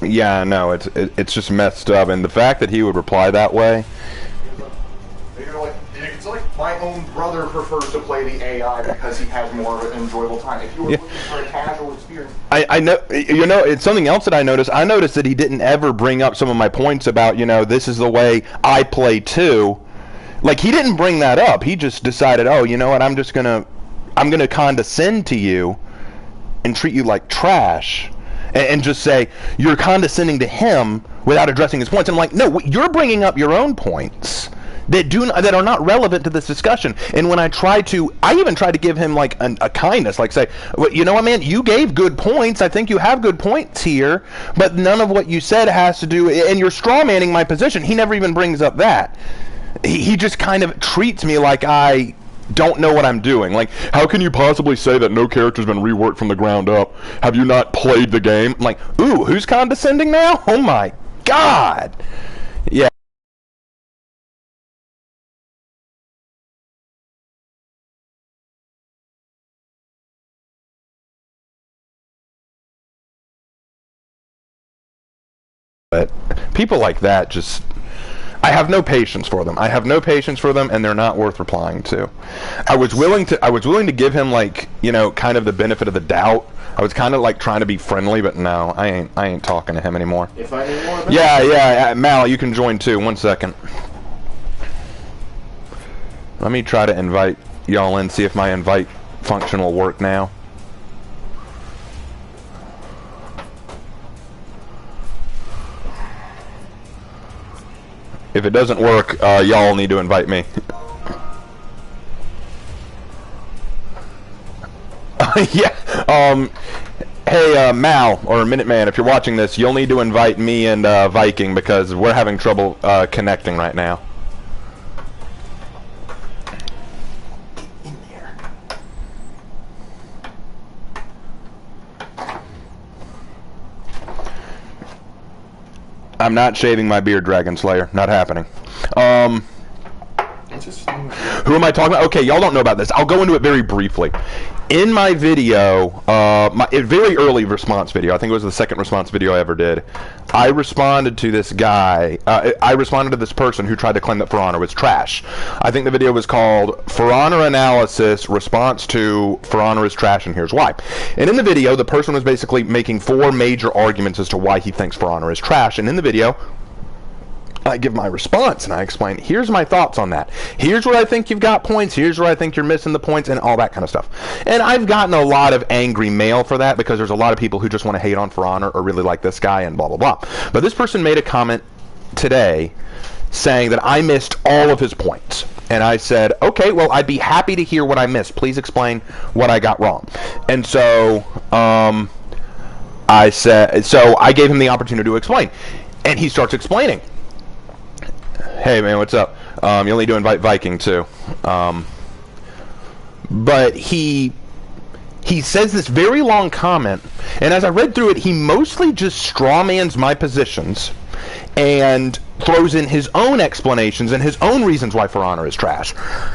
Yeah, no, it's just messed up, and the fact that he would reply that way. It's like my own brother prefers to play the AI because he has more of an enjoyable time. If you were looking for a casual experience, I know, it's something else that I noticed. I noticed that he didn't ever bring up some of my points about, this is the way I play too. Like, he didn't bring that up. He just decided, oh, you know what, I'm gonna condescend to you and treat you like trash, and just say you're condescending to him without addressing his points. And I'm like, no, you're bringing up your own points that are not relevant to this discussion. And when I even tried to give him like a kindness, like say, well, you know what, man, you gave good points. I think you have good points here, but none of what you said has to do, and you're strawmanning my position. He never even brings up that. He just kind of treats me like I don't know what I'm doing. Like, how can you possibly say that no character's been reworked from the ground up? Have you not played the game? I'm like, ooh, who's condescending now? Oh my god. Yeah. But people like that just, I have no patience for them. I have no patience for them, and they're not worth replying to. I was willing to give him, like, kind of the benefit of the doubt. I was kind of like trying to be friendly, but no, I ain't talking to him anymore. If I need more, yeah, Mal, you can join too. 1 second. Let me try to invite y'all in, see if my invite function will work now. If it doesn't work, y'all need to invite me. Yeah. Hey, Mal, or Minuteman, if you're watching this, you'll need to invite me and Viking, because we're having trouble connecting right now. I'm not shaving my beard, Dragon Slayer. Not happening. Who am I talking about? Okay, y'all don't know about this. I'll go into it very briefly. In my video, my very early response video, I think it was the second response video I ever did, I responded to this guy, I responded to this person who tried to claim that For Honor was trash. I think the video was called For Honor Analysis, Response to For Honor is Trash, and Here's Why. And in the video, the person was basically making 4 major arguments as to why he thinks For Honor is trash, and in the video, I give my response and I explain, here's my thoughts on that. Here's where I think you've got points. Here's where I think you're missing the points, and all that kind of stuff. And I've gotten a lot of angry mail for that, because there's a lot of people who just want to hate on For Honor or really like this guy and blah, blah, blah. But this person made a comment today saying that I missed all of his points. And I said, okay, well, I'd be happy to hear what I missed. Please explain what I got wrong. And so I gave him the opportunity to explain. And he starts explaining. Hey man, what's up? You'll need to invite Viking too. But he says this very long comment, and as I read through it, he mostly just strawmans my positions and throws in his own explanations and his own reasons why For Honor is trash.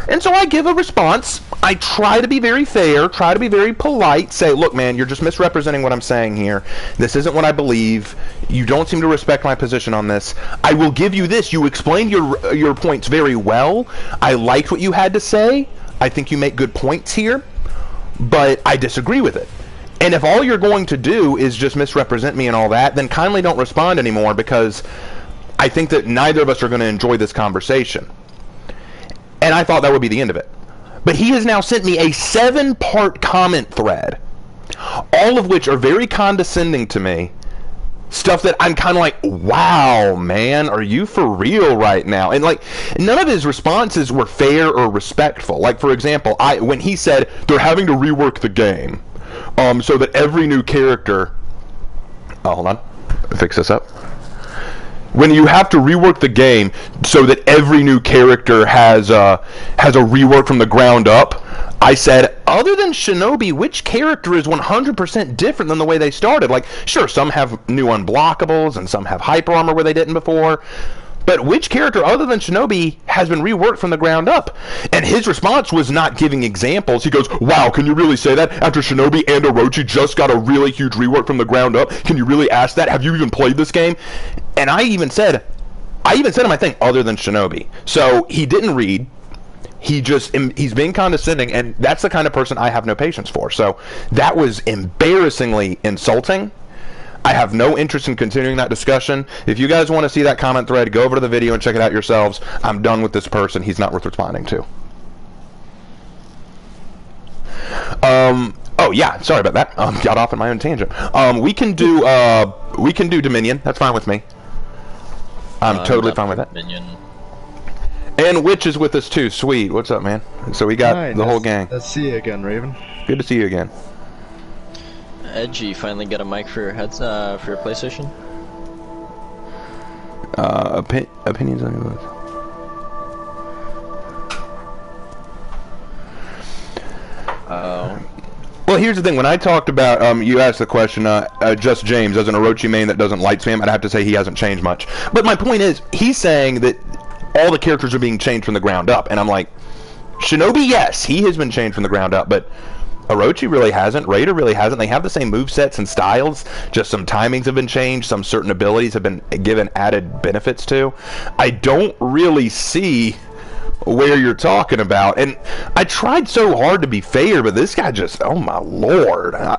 And so I give a response. I try to be very fair, try to be very polite, say, look man, you're just misrepresenting what I'm saying here. This isn't what I believe. You don't seem to respect my position on this. I will give you this. You explained your points very well. I liked what you had to say. I think you make good points here, but I disagree with it. And if all you're going to do is just misrepresent me and all that, then kindly don't respond anymore, because I think that neither of us are going to enjoy this conversation. And I thought that would be the end of it. But he has now sent me a 7-part comment thread, all of which are very condescending to me. Stuff that I'm kind of like, wow, man, are you for real right now? And like, none of his responses were fair or respectful. Like, for example, when he said they're having to rework the game, so that every new character, hold on, fix this up. When you have to rework the game so that every new character has a rework from the ground up, I said, other than Shinobi, which character is 100% different than the way they started? Like, sure, some have new unblockables and some have hyper armor where they didn't before, But which character other than Shinobi has been reworked from the ground up? And his response was not giving examples. He goes, wow, can you really say that? After Shinobi and Orochi just got a really huge rework from the ground up? Can you really ask that? Have you even played this game? And I even said in my thing, other than Shinobi. So he didn't read. He's being condescending, and that's the kind of person I have no patience for. So that was embarrassingly insulting. I have no interest in continuing that discussion. If you guys want to see that comment thread, go over to the video and check it out yourselves. I'm done with this person. He's not worth responding to. Oh yeah, sorry about that. Got off on my own tangent. We can do Dominion. That's fine with me. I'm totally fine with that. Dominion. And Witch is with us too. Sweet. What's up, man? So we got the whole gang. Let's see you again, Raven. Good to see you again. Edgy, finally get a mic for your heads for your PlayStation. Opinions on your list. Well, here's the thing. When I talked about, you asked the question, Just James, as an Orochi main that doesn't light spam, I'd have to say he hasn't changed much. But my point is, he's saying that all the characters are being changed from the ground up, and I'm like, Shinobi, yes, he has been changed from the ground up, but Orochi really hasn't. Raider really hasn't. They have the same movesets and styles, just some timings have been changed, some certain abilities have been given added benefits to. I don't really see where you're talking about, and I tried so hard to be fair, but this guy just, oh my lord. I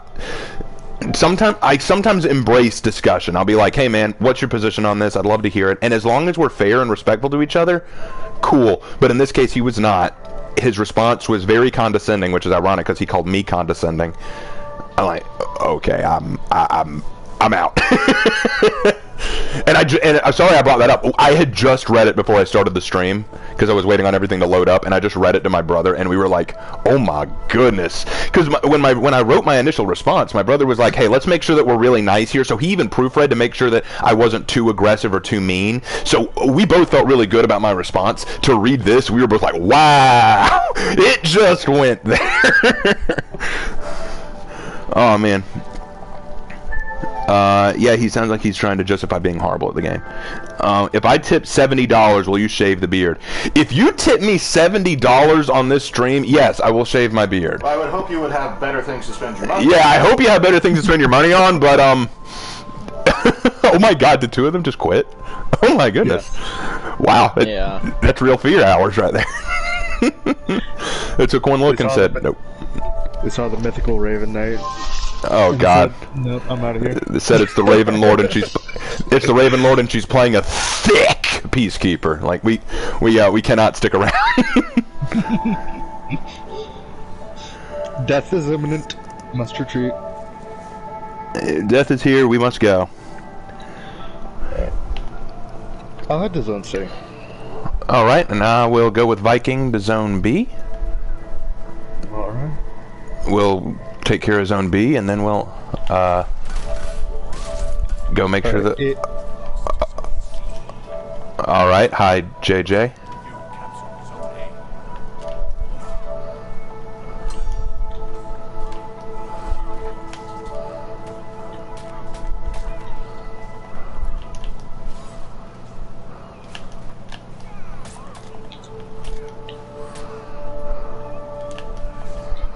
sometimes embrace discussion. I'll be like, hey man, what's your position on this? I'd love to hear it. And as long as we're fair and respectful to each other, cool. But in this case, he was not. His response was very condescending, which is ironic because he called me condescending. I'm like, okay, I'm out. And I'm sorry I brought that up. I had just read it before I started the stream because I was waiting on everything to load up, and I just read it to my brother, and we were like, oh my goodness. Because when I wrote my initial response, my brother was like, hey, let's make sure that we're really nice here. So he even proofread to make sure that I wasn't too aggressive or too mean. So we both felt really good about my response. To read this, we were both like, wow, it just went there. Oh man. Yeah, he sounds like he's trying to justify being horrible at the game. If I tip $70, will you shave the beard? If you tip me $70 on this stream, yes, I will shave my beard. Well, I would hope you would have better things to spend your money on. Yeah, I hope you have better things to spend your money on, but, oh my god, the two of them just quit? Oh my goodness. Yes. Wow, that's real fear hours right there. It took one look and said, nope. We saw the mythical Raven Knight. Oh God! Said, nope, I'm out of here. They said it's the Raven Lord, and she's playing a thick peacekeeper. Like we cannot stick around. Death is imminent. Must retreat. Death is here. We must go. I'll head to Zone C. All right, and now we'll go with Viking to Zone B. All right. We'll take care of Zone B, and then we'll go make sure that. All right. Hi, JJ.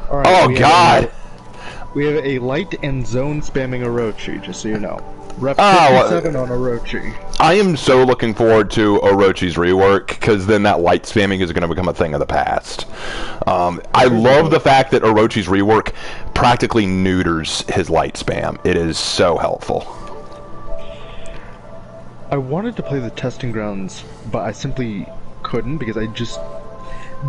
All right, oh God. We have a light and zone spamming Orochi, just so you know. Rep 57 on Orochi. I am so looking forward to Orochi's rework, because then that light spamming is going to become a thing of the past. I love the fact that Orochi's rework practically neuters his light spam. It is so helpful. I wanted to play the testing grounds, but I simply couldn't, because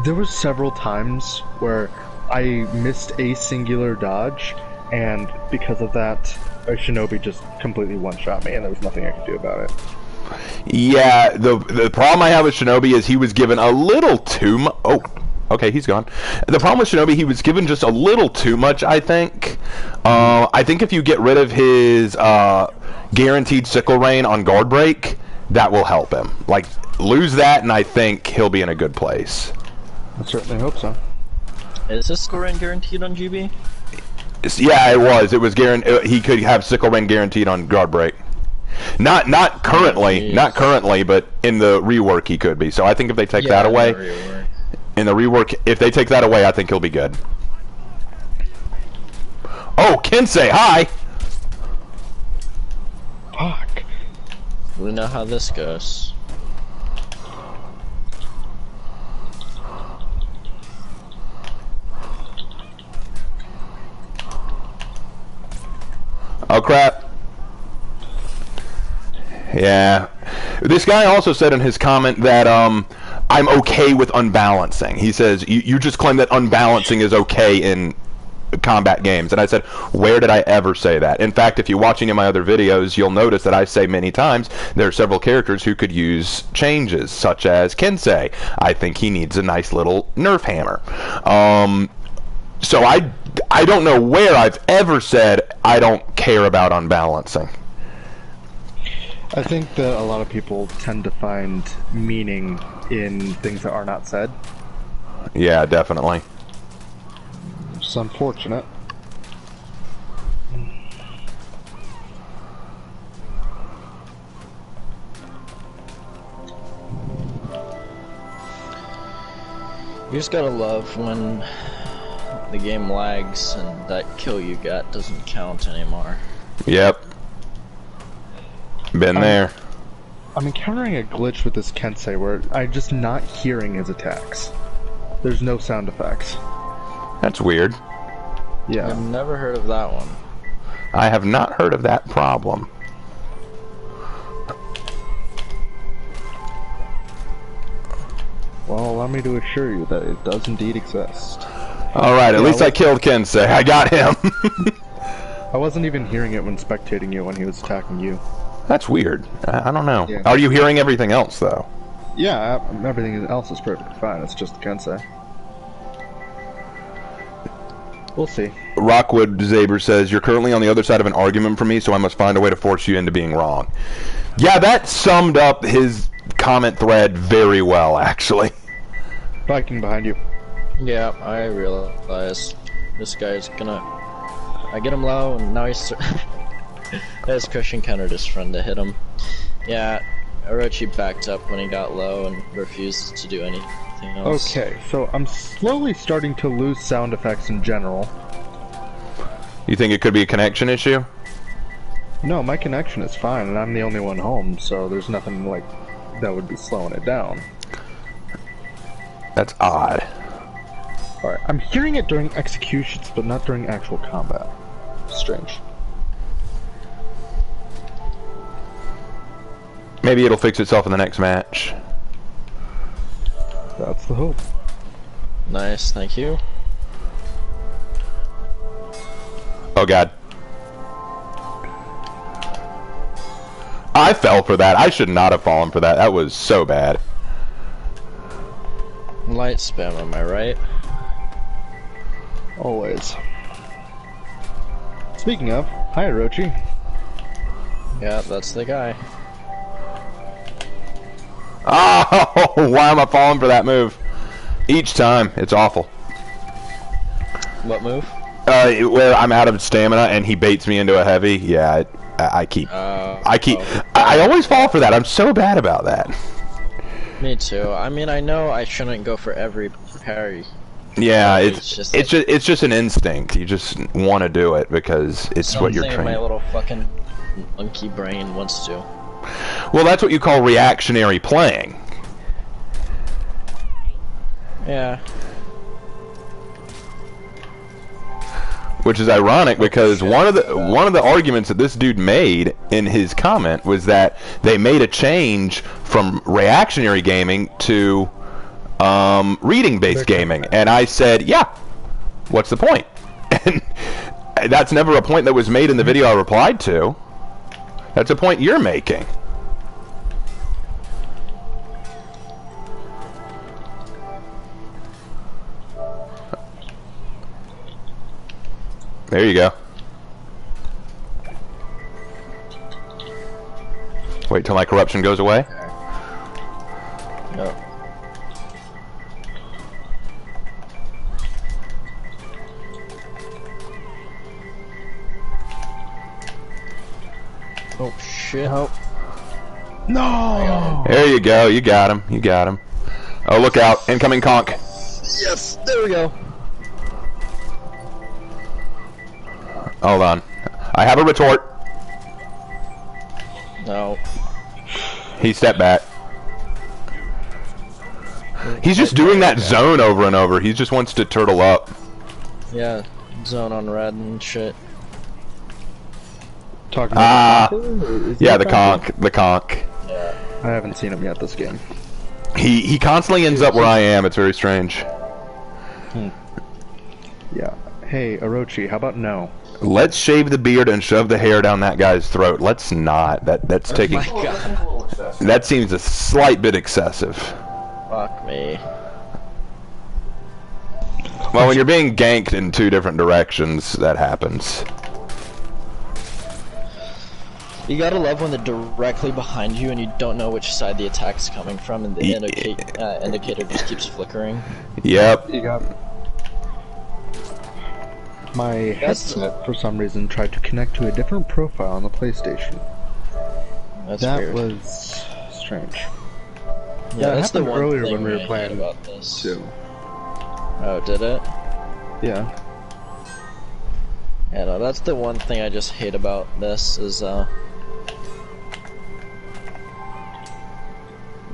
there were several times where I missed a singular dodge, and because of that, a Shinobi just completely one-shot me, and there was nothing I could do about it. Yeah, the problem I have with Shinobi is he was given a little too much. Oh, okay, he's gone. The problem with Shinobi, he was given just a little too much, I think. I think if you get rid of his guaranteed sickle rain on guard break, that will help him. Like, lose that, and I think he'll be in a good place. I certainly hope so. Is this sickle rain guaranteed on GB? Yeah, it was. It was guaranteed. He could have sickle rain guaranteed on guard break. Not currently, geez. not currently, but in the rework he could be. So I think if they take that away, in the rework, if they take that away, I think he'll be good. Oh, Kensei, hi! Fuck. We know how this goes. Oh crap. Yeah. This guy also said in his comment that I'm okay with unbalancing. He says, you just claim that unbalancing is okay in combat games. And I said, where did I ever say that? In fact, if you watch any of my other videos, you'll notice that I say many times there are several characters who could use changes, such as Kensei. I think he needs a nice little nerf hammer. So I don't know where I've ever said I don't care about unbalancing. I think that a lot of people tend to find meaning in things that are not said. Yeah, definitely. It's unfortunate. You just gotta love when the game lags and that kill you got doesn't count anymore. Yep. Been there. I'm encountering a glitch with this Kensei where I'm just not hearing his attacks. There's no sound effects. That's weird. Yeah. I've never heard of that one. I have not heard of that problem. Well, allow me to assure you that it does indeed exist. Alright, at least I killed Kensei. I got him. I wasn't even hearing it when spectating you when he was attacking you. That's weird. I don't know. Yeah. Are you hearing everything else, though? Yeah, everything else is perfectly fine. It's just the Kensei. We'll see. Rockwood Zaber says, you're currently on the other side of an argument from me, so I must find a way to force you into being wrong. Yeah, that summed up his comment thread very well, actually. Viking behind you. Yeah, I realize this guy's gonna... I get him low, and now he's... His cushion countered his friend to hit him. Yeah, Orochi backed up when he got low and refused to do anything else. Okay, so I'm slowly starting to lose sound effects in general. You think it could be a connection issue? No, my connection is fine, and I'm the only one home, so there's nothing like that would be slowing it down. That's odd. Alright, I'm hearing it during executions, but not during actual combat. Strange. Maybe it'll fix itself in the next match. That's the hope. Nice, thank you. Oh god. I fell for that. I should not have fallen for that. That was so bad. Light spam, am I right? Always. Speaking of, hi Orochi. Yeah, that's the guy. Oh, why am I falling for that move? Each time, it's awful. What move? Where I'm out of stamina and he baits me into a heavy. Yeah, I always fall for that. I'm so bad about that. Me too. I mean, I know I shouldn't go for every parry. Yeah, It's it's just an instinct. You just want to do it because it's what you're something trained. my little fucking monkey brain wants to. Well, that's what you call reactionary playing. Yeah. Which is ironic because one of the arguments that this dude made in his comment was that they made a change from reactionary gaming to reading-based gaming, and I said, yeah, what's the point? And that's never a point that was made in the video I replied to. That's a point you're making. There you go. Wait till my corruption goes away. Yep. Oh shit. Oh, No! There you go. You got him. You got him. Oh, look out. Incoming conch. Yes, there we go. Hold on. I have a retort. No. He stepped back. He's just doing that zone over and over. He just wants to turtle up. Yeah, zone on red and shit. Talking about Yeah, the conch. The conch. Yeah. I haven't seen him yet this game. He constantly ends up where I am. It's very strange. Yeah. Hey, Orochi, how about no? Let's shave the beard and shove the hair down that guy's throat. Let's not. That's taking. My God. That seems a slight bit excessive. Fuck me. Well, when you're being ganked in two different directions, that happens. You gotta love when they're directly behind you and you don't know which side the attack's coming from, and the indicator just keeps flickering. Yep. You got... My headset, for some reason, tried to connect to a different profile on the PlayStation. That's that weird. was strange. Yeah, that's the happened one earlier thing when we were I hate playing about this. too. Oh, did it? Yeah. Yeah, no, that's the one thing I just hate about this is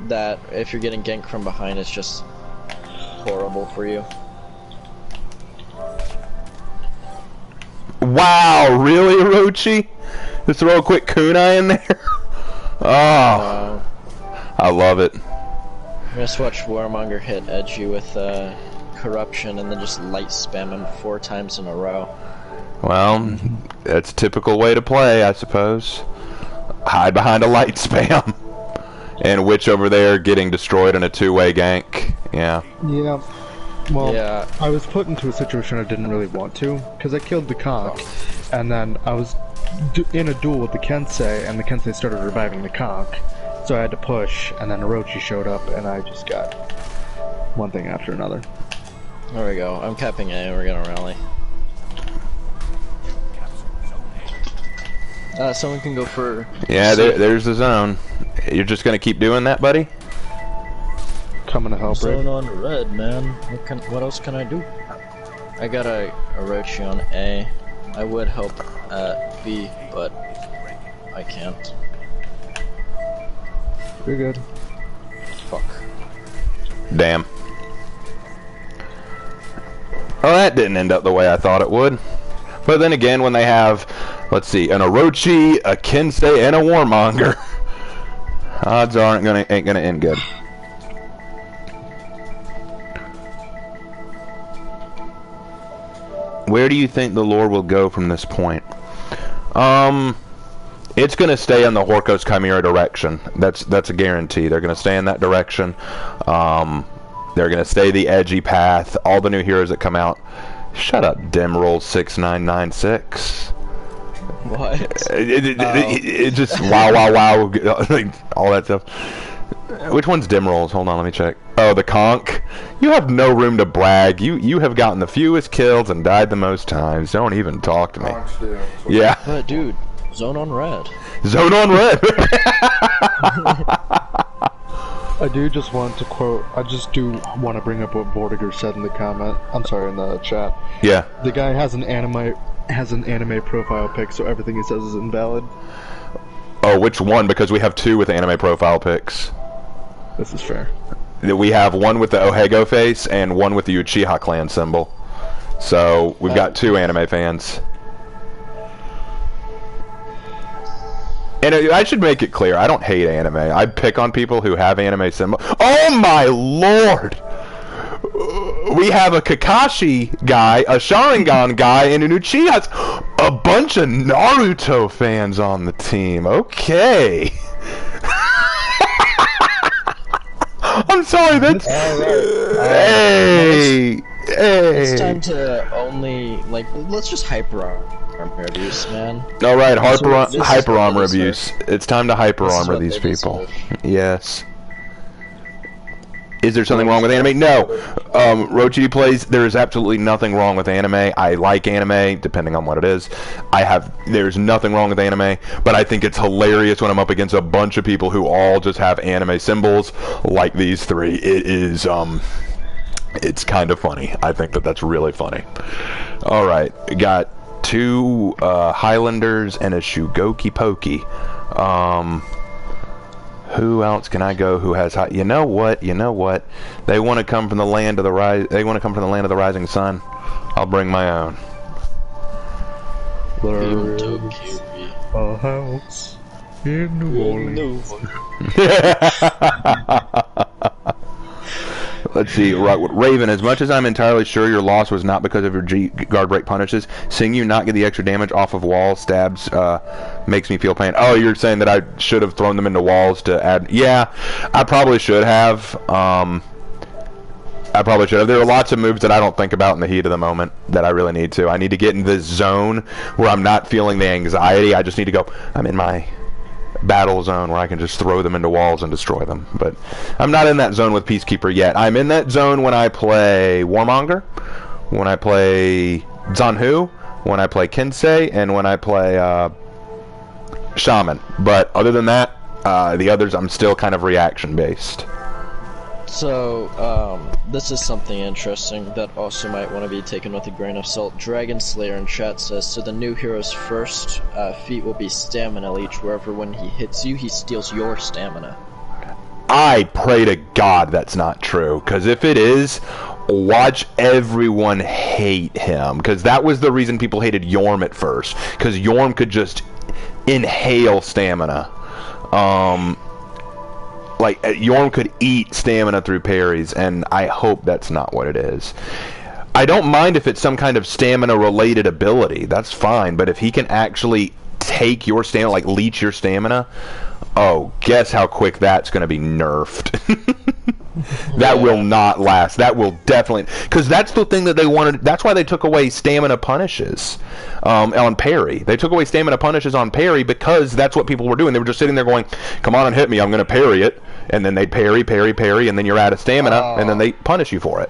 that if you're getting ganked from behind, it's just horrible for you. Wow, really, Orochi? Just throw a quick kunai in there? Oh, I love it. Just watch Warmonger hit Edgy with corruption and then just light spam him 4 times in a row. Well, that's a typical way to play, I suppose. Hide behind a light spam. And Witch over there getting destroyed in a two-way gank. Yeah. Yeah. Well, Yeah. I was put into a situation I didn't really want to, because I killed the conch, and then I was in a duel with the Kensei, and the Kensei started reviving the conch, so I had to push, and then Orochi showed up, and I just got one thing after another. There we go. I'm capping A. We're gonna rally. Someone can go for... Yeah, there's the zone. You're just gonna keep doing that, buddy? Coming to help, right? Zone on red, man. What else can I do? I got a Orochi on A. I would help at B, but I can't. You're good. Fuck. Damn. Well, that didn't end up the way I thought it would. But then again, when they have, let's see, an Orochi, a Kensei, and a Warmonger, odds ain't gonna end good. Where do you think the lore will go from this point? It's gonna stay in the Horkos Chimera direction. That's a guarantee. They're gonna stay in that direction. They're gonna stay the edgy path. All the new heroes that come out. Shut up, Dimroll 6996. What? It just wow, like, all that stuff. Which one's Dimrolls? Hold on, let me check. Oh, the conch. You have no room to brag. You have gotten the fewest kills and died the most times. Don't even talk to me. Yeah. But dude, zone on red. Zone on red. I do just want to quote, I just do want to bring up what Vortiger said in the comment, I'm sorry, in the chat. Yeah. The guy has an anime profile pic, so everything he says is invalid. Oh, which one? Because we have 2 with anime profile pics. This is fair. We have one with the Ohego face and one with the Uchiha clan symbol. So we've got 2 anime fans. And I should make it clear, I don't hate anime. I pick on people who have anime symbol. Oh my lord! We have a Kakashi guy, a Sharingan guy, and an Uchiha. A bunch of Naruto fans on the team. Okay. I'm sorry, that's... Hey! Hey! It's time to only, like, let's just hyper armor abuse, man. Alright, hyper armor what they abuse. It's time to hyper This is armor what these they people. deserve. Yes. Is there something wrong with anime? No. Rochi plays. There is absolutely nothing wrong with anime. I like anime, depending on what it is. There's nothing wrong with anime, but I think it's hilarious when I'm up against a bunch of people who all just have anime symbols like these three. It is, it's kind of funny. I think that's really funny. All right, got 2 Highlanders and a Shugoki Pokey. Who else can I go who has high? You know what? They want to come from the land of the rising sun. I'll bring my own. There's a house in New Orleans. Let's see, Raven, as much as I'm entirely sure your loss was not because of your guard break punishes, seeing you not get the extra damage off of wall stabs makes me feel pain. Oh, you're saying that I should have thrown them into walls to add... Yeah, I probably should have. There are lots of moves that I don't think about in the heat of the moment that I really need to. I need to get in this zone where I'm not feeling the anxiety. I just need to go... I'm in my battle zone where I can just throw them into walls and destroy them. But I'm not in that zone with Peacekeeper yet. I'm in that zone when I play Warmonger, when I play Zanhu, when I play Kinsei, and when I play Shaman. But other than that, the others I'm still kind of reaction based. So, this is something interesting that also might want to be taken with a grain of salt. Dragon Slayer in chat says, so the new hero's first feat will be stamina leech, wherever when he hits you, he steals your stamina. I pray to God that's not true, because if it is, watch everyone hate him, because that was the reason people hated Yorm at first, because Yorm could just inhale stamina. Like, Yorm could eat stamina through parries, and I hope that's not what it is. I don't mind if it's some kind of stamina-related ability. That's fine, but if he can actually take your stamina, like leech your stamina, oh, guess how quick that's going to be nerfed. That will not last. That will definitely... Because that's the thing that they wanted... That's why they took away stamina punishes on parry. They took away stamina punishes on parry because that's what people were doing. They were just sitting there going, come on and hit me, I'm going to parry it. And then they'd parry, and then you're out of stamina, and then they punish you for it.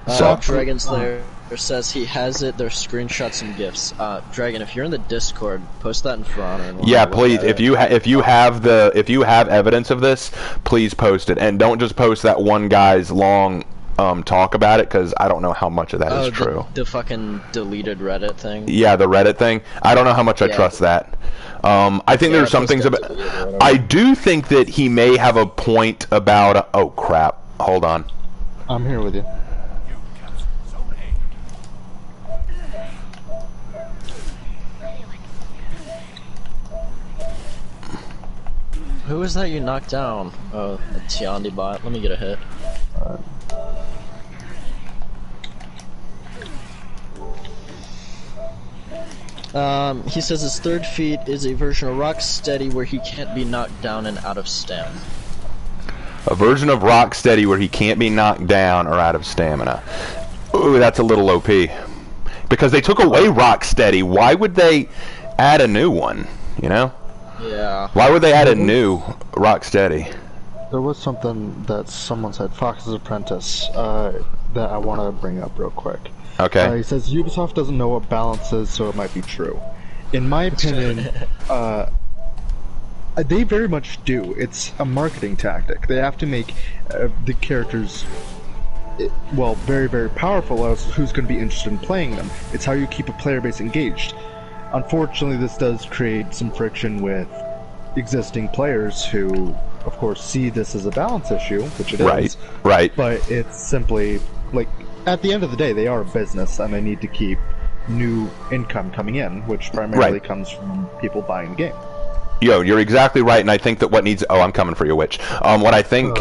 So Dragon Slayer says he has it. There's screenshots and gifs. Dragon, if you're in the Discord, post that in For Honor. And yeah, please. If you have evidence of this, please post it, and don't just post that one guy's long talk about it, because I don't know how much of that is true. The fucking deleted Reddit thing. Yeah, the Reddit thing. I don't know how much I trust that. I think there's some things about... I do think that he may have a point about... oh, crap. Hold on. I'm here with you. Who is that you knocked down? Oh, a Tiandi bot. Let me get a hit. He says his third feat is a version of Rock Steady where he can't be knocked down and out of stam. A version of Rock Steady where he can't be knocked down or out of stamina. Ooh, that's a little OP. Because they took away Rock Steady. Why would they add a new one? You know? Yeah. Why would they add a new Rock Steady? There was something that someone said, Fox's Apprentice, that I want to bring up real quick. Okay. He says Ubisoft doesn't know what balance is, so it might be true. In my opinion, they very much do. It's a marketing tactic. They have to make the characters, well, very, very powerful, else who's going to be interested in playing them. It's how you keep a player base engaged. Unfortunately, this does create some friction with existing players who, of course, see this as a balance issue, which it is. Right. But it's simply, like, at the end of the day, they are a business, and they need to keep new income coming in, which primarily comes from people buying the game. Yo, you're exactly right, and I think that what needs... Oh, I'm coming for you, Witch. What I think...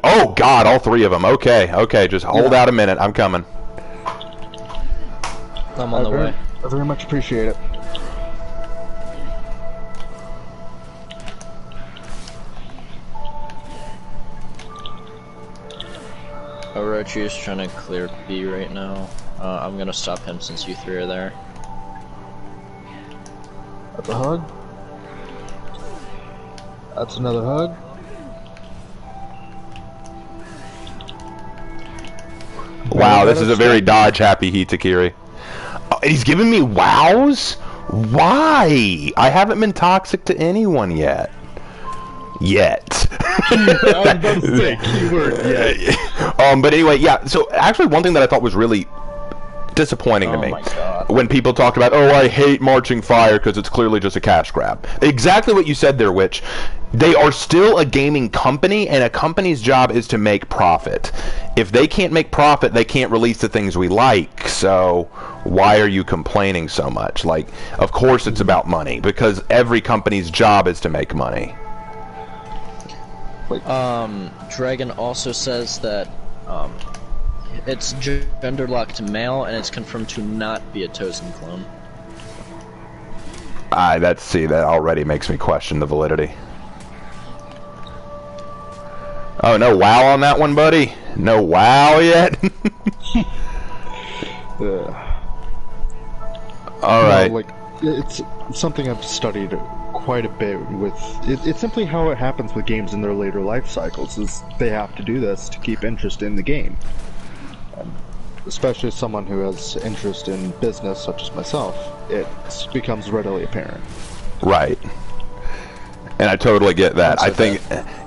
Oh, God, all three of them. Okay, just hold out a minute. I'm coming. I'm on the way. I very much appreciate it. Orochi is trying to clear B right now. I'm gonna stop him since you three are there. That's a hug. That's another hug. Wow, this is a very dodge happy Hitakiri. He's giving me wows? Why? I haven't been toxic to anyone yet. Yet. I was about to say keyword yet. But anyway, yeah, so actually one thing that I thought was really disappointing to me when people talked about, oh, I hate Marching Fire because it's clearly just a cash grab. Exactly what you said there, Witch. They are still a gaming company, and a company's job is to make profit. If they can't make profit, they can't release the things we like. So why are you complaining so much? Like, of course it's about money, because every company's job is to make money. Dragon also says that it's gender locked to male, and it's confirmed to not be a Tozen clone. That already makes me question the validity. Oh, no wow on that one, buddy? No wow yet? Alright. No, like, it's something I've studied quite a bit with. It's simply how it happens with games in their later life cycles, is they have to do this to keep interest in the game. Especially as someone who has interest in business, such as myself, it becomes readily apparent. Right. And I totally get that. I think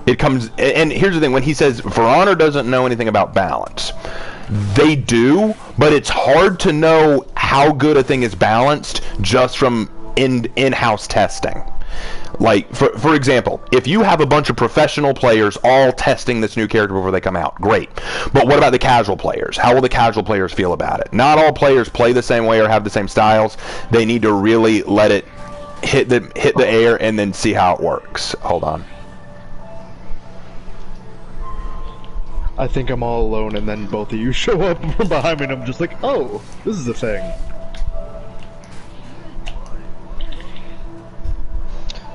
it comes... And here's the thing. When he says, For Honor doesn't know anything about balance, they do, but it's hard to know how good a thing is balanced just from in-house testing. Like, for example, if you have a bunch of professional players all testing this new character before they come out, great. But what about the casual players? How will the casual players feel about it? Not all players play the same way or have the same styles. They need to really let it hit the air and then see how it works. Hold on. I think I'm all alone, and then both of you show up from behind me, and I'm just like, oh, this is a thing.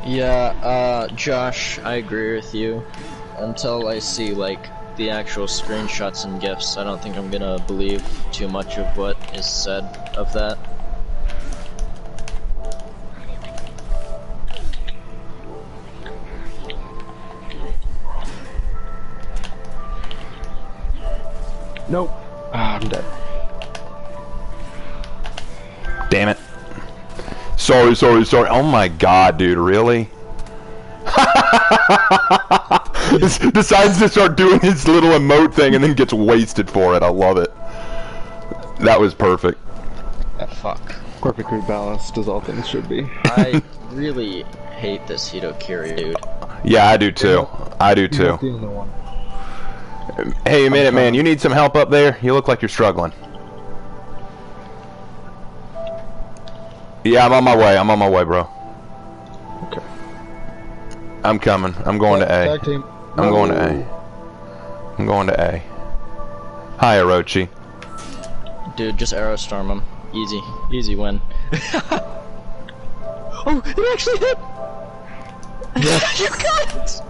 Yeah, Josh, I agree with you. Until I see, like, the actual screenshots and GIFs, I don't think I'm gonna believe too much of what is said of that. Nope. I'm dead. Damn it. Sorry. Oh my god, dude, really? Decides to start doing his little emote thing and then gets wasted for it. I love it. That was perfect. Fuck. Perfectly balanced, as all things should be. I really hate this Hitokiri, dude. Yeah, I do too. I do too. Hey, Minuteman, you need some help up there? You look like you're struggling. Yeah, I'm on my way, bro. Okay. I'm coming. I'm going to A. I'm going to A. I'm going to A. Hi, Orochi. Dude, just arrow storm him. Easy win. Oh, it actually hit! Yeah. You got it!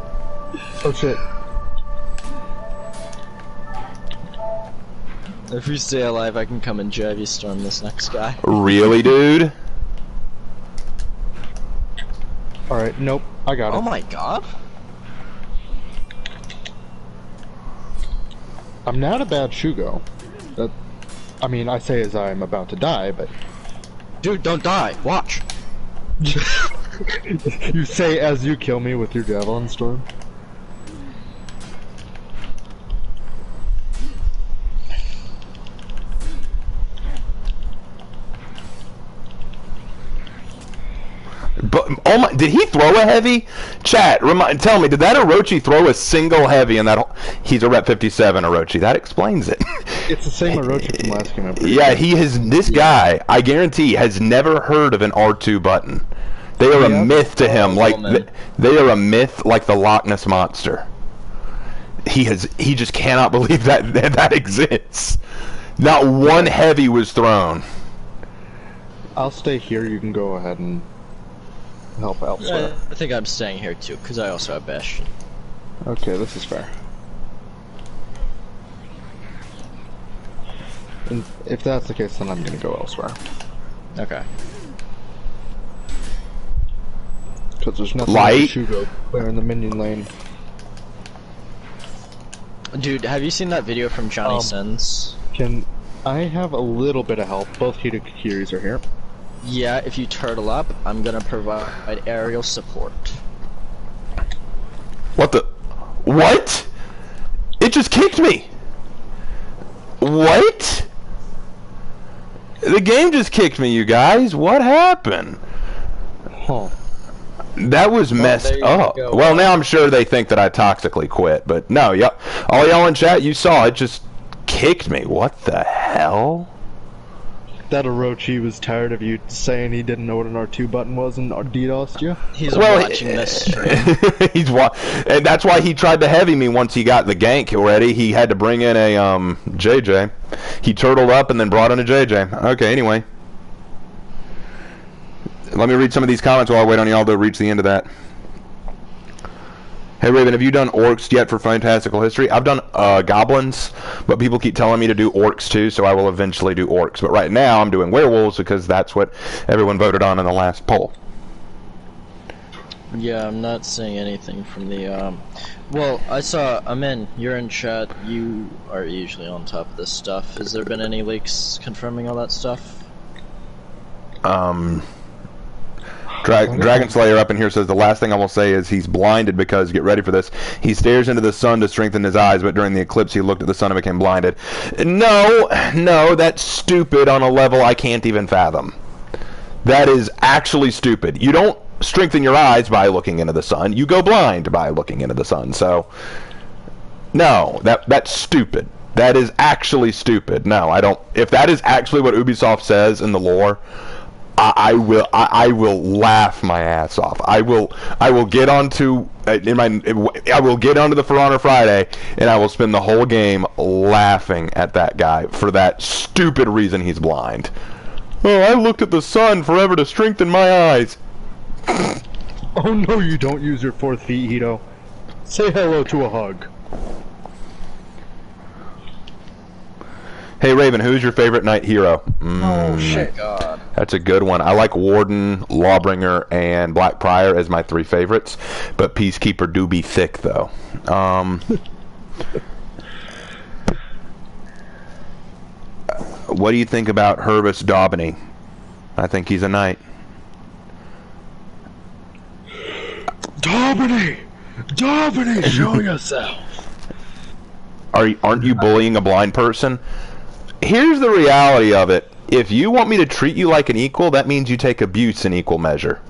Oh shit. If you stay alive, I can come and Javi storm this next guy. Really, dude? Alright, nope, I got it. Oh my god. I'm not a bad Shugo. I mean, I say as I'm about to die, but... Dude, don't die. Watch. You say as you kill me with your Javelin Storm? But oh my! Did he throw a heavy? Chat, tell me, did that Orochi throw a single heavy in that? He's a rep 57 Orochi. That explains it. It's the same Orochi from last game. Yeah, he has. This guy, I guarantee, has never heard of an R2 button. They are a myth to him. Like they are a myth, like the Loch Ness monster. He just cannot believe that exists. Not one heavy was thrown. I'll stay here. You can go ahead and help elsewhere. I think I'm staying here too, because I also have Bastion. Okay, this is fair. And if that's the case, then I'm gonna go elsewhere. Okay. Because there's nothing Light. to shoot over there in the minion lane. Dude, have you seen that video from Johnny Sins? Can I have a little bit of help? Both Hitakiris are here. Yeah, if you turtle up, I'm gonna provide aerial support. What the? What? It just kicked me! What? The game just kicked me, you guys. What happened? Huh. That was messed up. go. Well, now I'm sure they think that I toxically quit, but no, yep. All y'all in chat, you saw it just kicked me. What the hell? That Orochi was tired of you saying he didn't know what an R2 button was and DDoSed you? He's watching this stream. And that's why he tried to heavy me once he got the gank already. He had to bring in a JJ. He turtled up and then brought in a JJ. Okay, anyway. Let me read some of these comments while I wait on y'all to reach the end of that. Hey Raven, have you done orcs yet for Fantastical History? I've done goblins, but people keep telling me to do orcs too, so I will eventually do orcs. But right now I'm doing werewolves because that's what everyone voted on in the last poll. Yeah, I'm not seeing anything from the, well, I saw, Amin, you're in chat, you are usually on top of this stuff. Has there been any leaks confirming all that stuff? Dragon Slayer up in here says the last thing I will say is he's blinded because, get ready for this, he stares into the sun to strengthen his eyes, but during the eclipse he looked at the sun and became blinded. No, that's stupid on a level I can't even fathom. That is actually stupid. You don't strengthen your eyes by looking into the sun. You go blind by looking into the sun. So, no, that's stupid. That is actually stupid. No, I don't. If that is actually what Ubisoft says in the lore, I will laugh my ass off. I will get onto I will get onto the For Honor Friday and I will spend the whole game laughing at that guy for that stupid reason he's blind. Oh, I looked at the sun forever to strengthen my eyes. Oh no, you don't use your 4th feet, Hito. Say hello to a hug. Hey Raven, who's your favorite knight hero? Oh shit. God. That's a good one. I like Warden, Lawbringer, and Black Prior as my 3 favorites, but Peacekeeper do be thick though. What do you think about Herbus Daubeny? I think he's a knight. Daubeny, show yourself. Aren't you bullying a blind person? Here's the reality of it. If you want me to treat you like an equal, that means you take abuse in equal measure.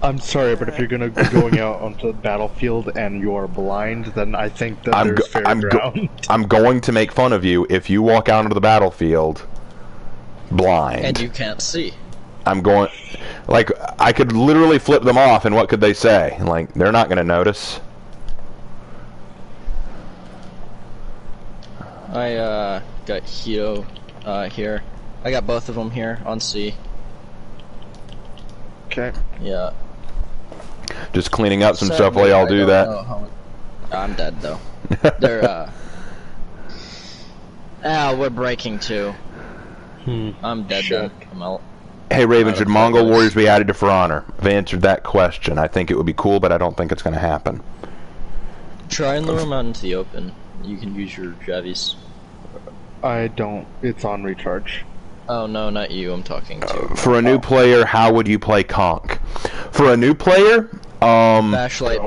I'm sorry, but if you're gonna be going out onto the battlefield and you're blind, then I think that there's fair ground. I'm going to make fun of you if you walk out onto the battlefield blind. And you can't see. I'm going... Like, I could literally flip them off, and what could they say? Like, they're not going to notice. I got Hito here. I got both of them here on C. Okay. Yeah. Just cleaning up some stuff while y'all do that. I'm dead though. They're we're breaking too. I'm dead then. I'm out. Hey Raven, should Mongol warriors be added to For Honor? I've answered that question. I think it would be cool, but I don't think it's going to happen. Try and lure them out into the open. You can use your Javis. I don't. It's on recharge. Oh no, not you. I'm talking to. For a new player, how would you play Conk? For a new player, Bashlight.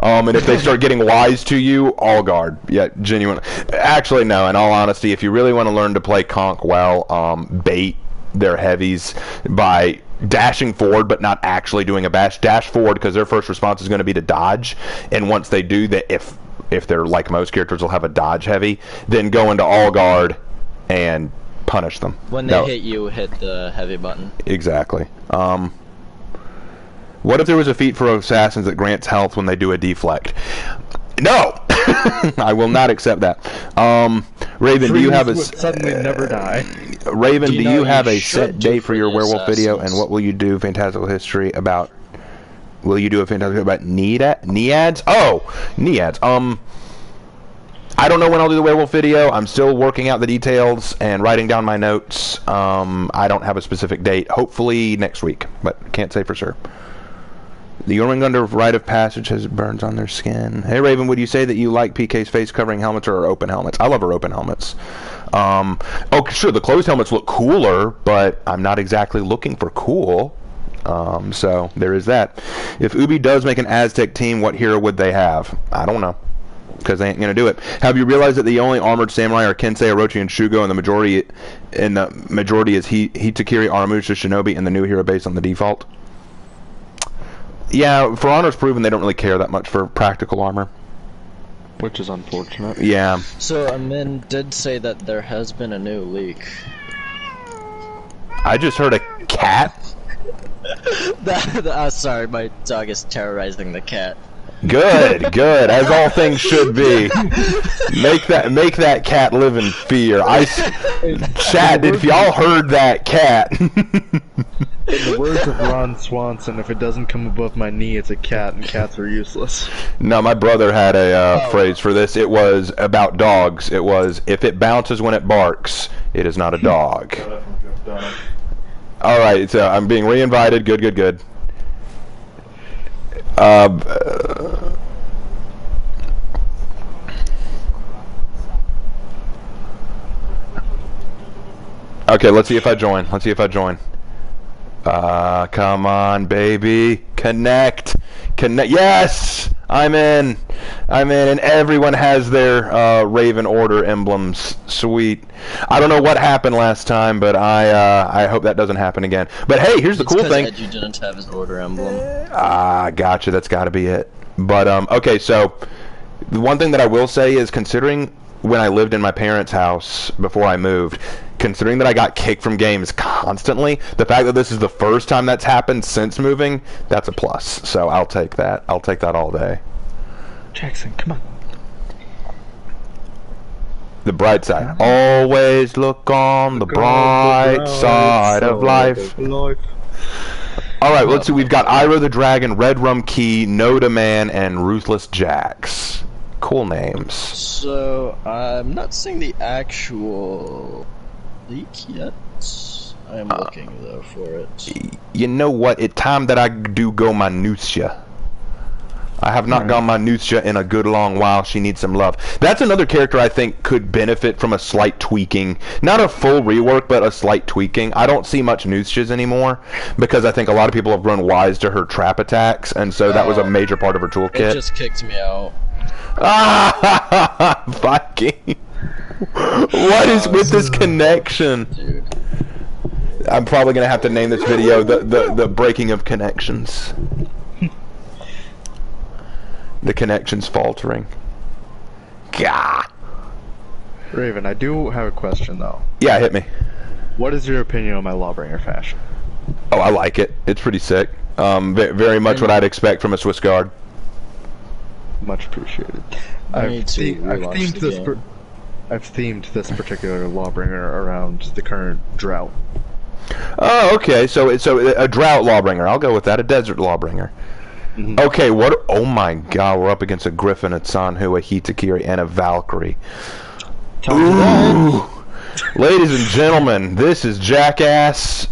And if they start getting wise to you, all guard. Yeah, genuine. Actually, no. In all honesty, if you really want to learn to play Conk well, bait their heavies by dashing forward, but not actually doing a bash. Dash forward because their first response is going to be to dodge, and once they do that, if they're like most characters, will have a dodge heavy, then go into all guard and punish them. When they hit you, hit the heavy button. Exactly. What if there was a feat for assassins that grants health when they do a deflect? No! I will not accept that. Raven, do you have a... suddenly never die. Raven, do you have a set date for your werewolf video, and what will you do Fantastical History about... Will you do a Fantastical History about Neads? Oh! Neads. I don't know when I'll do the werewolf video. I'm still working out the details and writing down my notes. I don't have a specific date. Hopefully next week, but can't say for sure. The Yorming under rite of passage has burns on their skin. Hey Raven, would you say that you like PK's face covering helmets or open helmets? I love her open helmets. Oh, sure, the closed helmets look cooler, but I'm not exactly looking for cool. So there is that. If Ubi does make an Aztec team, what hero would they have? I don't know, because they ain't gonna do it. Have you realized that the only armored samurai are Kensei, Orochi, and Shugo, and the majority is Hitakiri, Aramusha, Shinobi, and the new hero based on the default? Yeah, For Honor's proven they don't really care that much for practical armor. Which is unfortunate. Yeah. So Amin did say that there has been a new leak. I just heard a cat. Sorry, my dog is terrorizing the cat. Good, good, as all things should be. Make that cat live in fear. Chat, if y'all heard that cat. In the words of Ron Swanson, if it doesn't come above my knee, it's a cat, and cats are useless. No, my brother had a phrase for this. It was about dogs. It was, if it bounces when it barks, it is not a dog. All right, so I'm being re-invited. Good, good, good. Okay, let's see if I join. Let's see if I join. Come on, baby. Connect. Connect. Yes! I'm in. I'm in, and everyone has their Raven Order emblems. Sweet. I don't know what happened last time, but I hope that doesn't happen again. But hey, here's the cool thing. You didn't have his Order emblem. Gotcha. That's got to be it. But okay, so the one thing that I will say is, considering when I lived in my parents' house before I moved, considering that I got kicked from games constantly, the fact that this is the first time that's happened since moving, that's a plus. So I'll take that. I'll take that all day. Jackson, come on. The bright side. Always look on the bright side of life. Alright, let's see. We've got Ira the Dragon, Red Rum Key, Noda Man, and Ruthless Jax. Cool names. So, I'm not seeing the actual leak yet. I am looking, though, for it. You know what? It's time that I do go minutia. I have not gone minutia in a good long while. She needs some love. That's another character I think could benefit from a slight tweaking. Not a full rework, but a slight tweaking. I don't see much Nustias anymore, because I think a lot of people have grown wise to her trap attacks, and so that was a major part of her toolkit. It just kicked me out. Ah, Viking. What is with this connection? Dude. I'm probably gonna have to name this video the breaking of connections. The connection's faltering. Gah. Raven, I do have a question though. Yeah, hit me. What is your opinion on my Lawbringer fashion? Oh, I like it. It's pretty sick. Very much what I'd expect from a Swiss Guard. Much appreciated. I've themed this particular Lawbringer around the current drought. Oh, okay. So a drought Lawbringer. I'll go with that. A desert Lawbringer. Mm-hmm. Okay. What? Oh my God! We're up against a Griffin, a Tsanhu, a Hitakiri, and a Valkyrie. Ooh. Ladies and gentlemen, this is Jackass.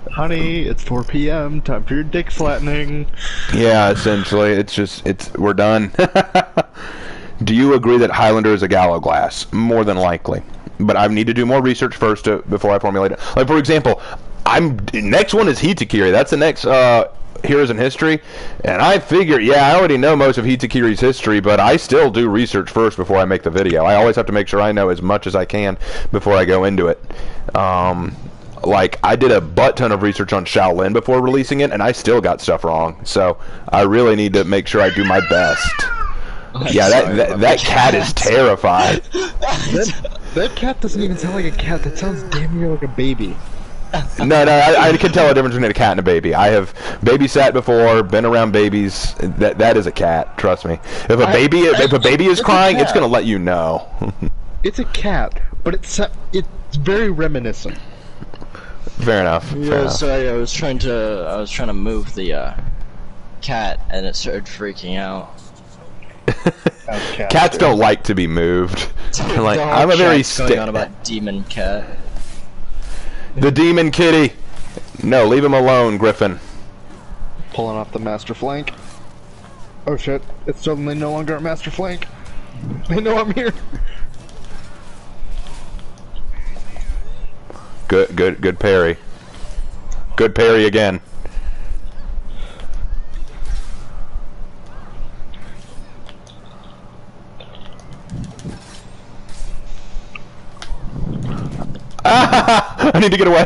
Honey, it's 4 p.m. Time for your dick flattening. Yeah, essentially, we're done. Do you agree that Highlander is a Gallo Glass? More than likely, but I need to do more research first before I formulate it. Like, for example, next one is Hitakiri. That's the next Heroes in History, and I figure, yeah, I already know most of Hitakiri's history, but I still do research first before I make the video. I always have to make sure I know as much as I can before I go into it. Like, I did a butt ton of research on Shaolin before releasing it, and I still got stuff wrong. So I really need to make sure I do my best. Yeah, that cat is terrified. That cat doesn't even sound like a cat. That sounds damn near like a baby. No, I can tell the difference between a cat and a baby. I have babysat before, been around babies. That is a cat. Trust me. If a baby is crying, it's gonna let you know. It's a cat, but it's very reminiscent. Fair enough. Yeah, sorry. I was trying to move the cat, and it started freaking out. Cats don't like to be moved. Like, I'm a very going on about demon cat. The demon kitty. No, leave him alone, Griffin. Pulling off the master flank. Oh shit, it's suddenly no longer a master flank. They know I'm here. Good parry. Good parry again. Ah! I need to get away.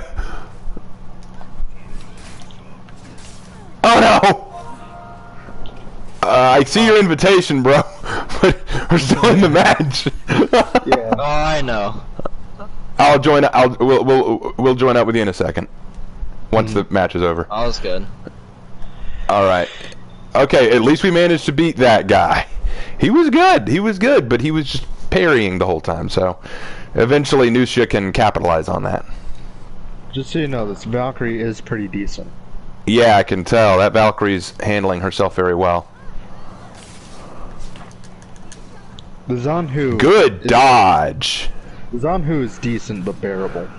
Oh no! I see your invitation, bro, but we're still in the match. Yeah. Oh, I know. I'll join. We'll join up with you in a second. Once the match is over. All is good. All right. Okay. At least we managed to beat that guy. He was good. He was good, but he was just parrying the whole time. So, eventually, Nusha can capitalize on that. Just so you know, this Valkyrie is pretty decent. Yeah, I can tell. That Valkyrie's handling herself very well. The Zanhu. Good dodge. The Zanhu is decent but bearable.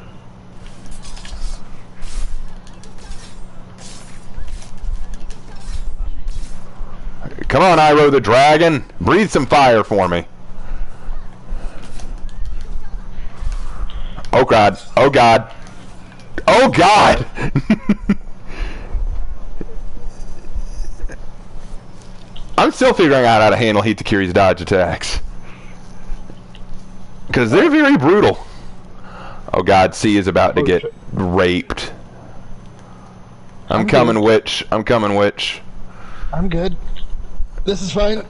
Come on, Iroh the Dragon. Breathe some fire for me. Oh god. Oh god. Oh god! I'm still figuring out how to handle Hitakiri's dodge attacks. Because they're very brutal. Oh god, C is about to get raped. I'm coming, good. witch. I'm coming, witch. I'm good. This is fine.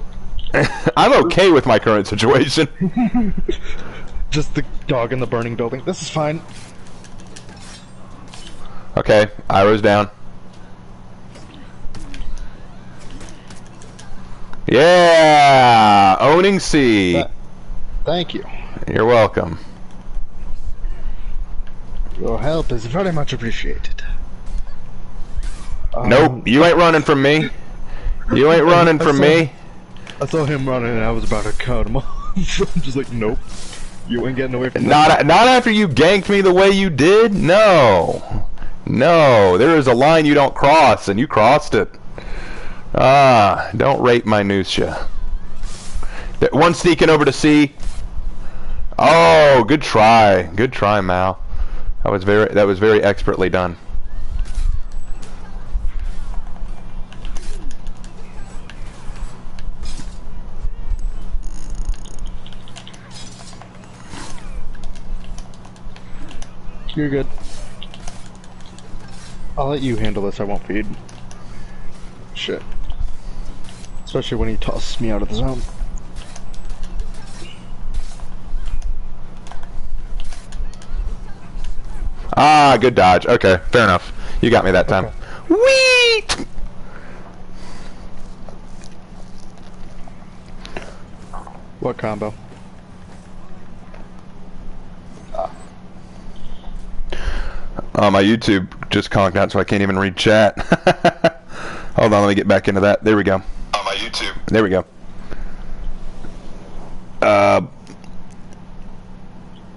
I'm okay with my current situation. Just the dog in the burning building. This is fine. Okay, Iroh's down. Yeah! Owning C. Thank you. You're welcome. Your help is very much appreciated. Nope, you ain't running from me. You ain't running from me. I saw him running and I was about to cut him off. I'm just like, nope. You ain't getting away from me. Not after you ganked me the way you did. No. No, there is a line you don't cross, and you crossed it. Ah, don't rape my Nusha. One sneaking over to C. Oh, good try. Good try, Mal. That was very expertly done. You're good. I'll let you handle this, I won't feed. Shit. Especially when he tosses me out of the zone. Ah, good dodge. Okay, fair enough. You got me that time. Okay. Wheat! What combo? My YouTube just conked out, so I can't even read chat. Hold on, let me get back into that. There we go. My YouTube. There we go.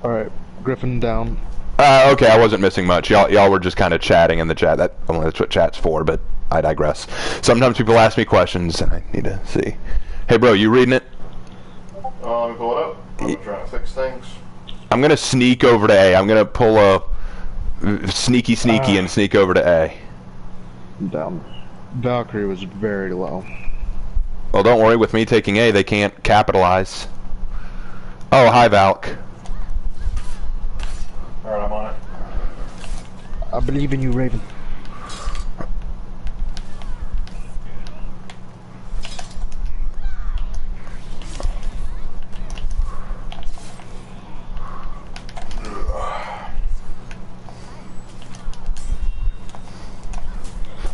Alright, Griffin down. Okay, I wasn't missing much. Y'all were just kind of chatting in the chat. That's what chat's for, but I digress. Sometimes people ask me questions, and I need to see. Hey, bro, you reading it? Let me pull it up. I'm trying to fix things. I'm gonna sneak over to A. I'm gonna pull a sneaky and sneak over to A. I'm down. Valkyrie was very low. Well, don't worry. With me taking A, they can't capitalize. Oh, hi, Valk. Alright, I'm on it. I believe in you, Raven.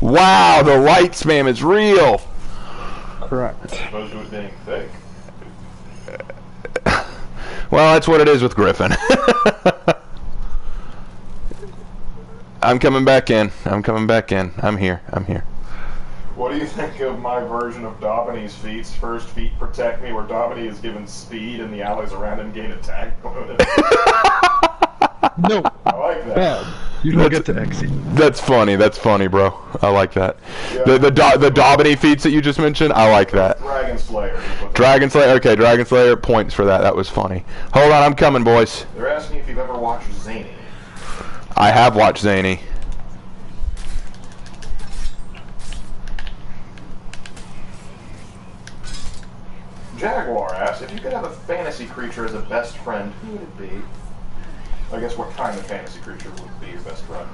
Wow, the light spam is real. Correct. Opposed to it being thick. Well, that's what it is with Griffin. I'm coming back in. I'm coming back in. I'm here. I'm here. What do you think of my version of Domini's feats? First feat protect me, where Domini is given speed and the allies around him gain attack bonus. No. I like that. Bad. You don't get to exit. That's funny, bro. I like that. Yeah. The Daubeny feats that you just mentioned, I like that. Dragon Slayer. Dragon Slayer, okay, Dragon Slayer, points for that. That was funny. Hold on, I'm coming, boys. They're asking if you've ever watched Zany. I have watched Zany. Jaguar asks, if you could have a fantasy creature as a best friend, who would it be? I guess what kind of fantasy creature would be your best friend?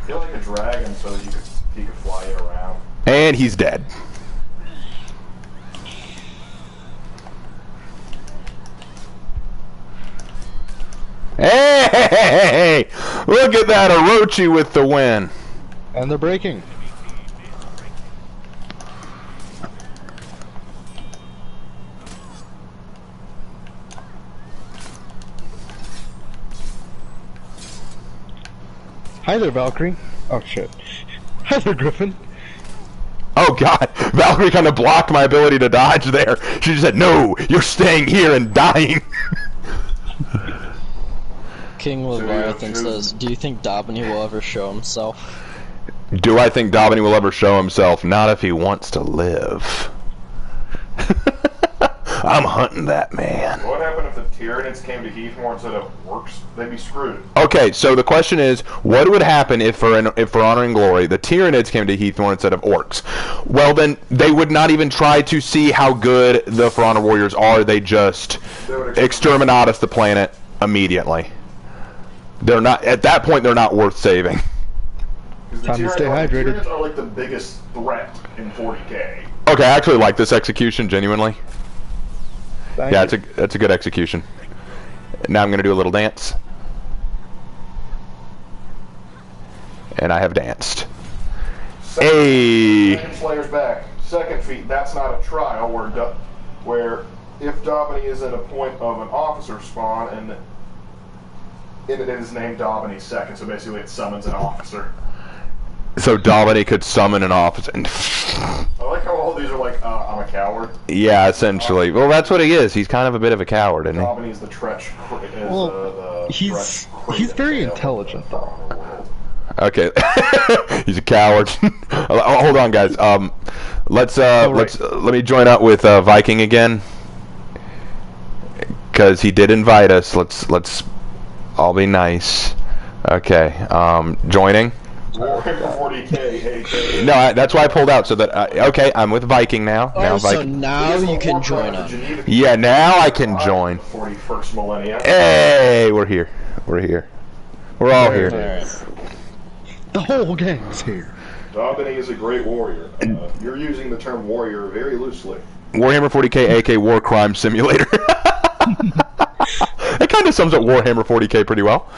I feel like a dragon so that he could fly you around. And he's dead. Hey! Look at that Orochi with the win. And they're breaking. Hi there, Valkyrie. Oh shit. Hi there, Griffin. Oh god, Valkyrie kind of blocked my ability to dodge there. She just said, no, you're staying here and dying. King Leviathan says, do you think Daubeny will ever show himself? Do I think Daubeny will ever show himself? Not if he wants to live. I'm hunting that man. What happened if the Tyranids came to Heathmore instead of Works? They'd be screwed. Okay, so the question is, what would happen if for Honor and Glory, the Tyranids came to Heathmore instead of Orcs? Well, then they would not even try to see how good the For Honor Warriors are. They just exterminate us the planet immediately. They're not, at that point, they're not worth saving. Time to stay hydrated. The Tyranids are like the biggest threat in 40k. Okay, I actually like this execution, genuinely. Thank Yeah, you. that's a good execution. Now I'm going to do a little dance. And I have danced. Hey! Dragon Slayer's back. Second feat, that's not a trial, where if Daubeny is at a point of an officer spawn, and it is named Daubeny second, so basically it summons an officer. So Daubeny could summon an officer. I like how all these are like, I'm a coward. Yeah, essentially. Well, that's what he is. He's kind of a bit of a coward, isn't he? Daubeny is the Tretch. Well, he's very intelligent, though. Okay, he's a coward. Hold on, guys. Let me join up with Viking again, because he did invite us. Let's all be nice. Okay, joining. Warhammer 40k, No, that's why I pulled out, so that okay, I'm with Viking now. Oh, so now you can join up. Yeah, now I can join. 41st millennium. Hey, we're here. We're here. We're all here. Alright. The whole gang's here. Daubeny is a great warrior. You're using the term warrior very loosely. Warhammer 40k, aka War Crime Simulator. That kind of sums up Warhammer 40k pretty well.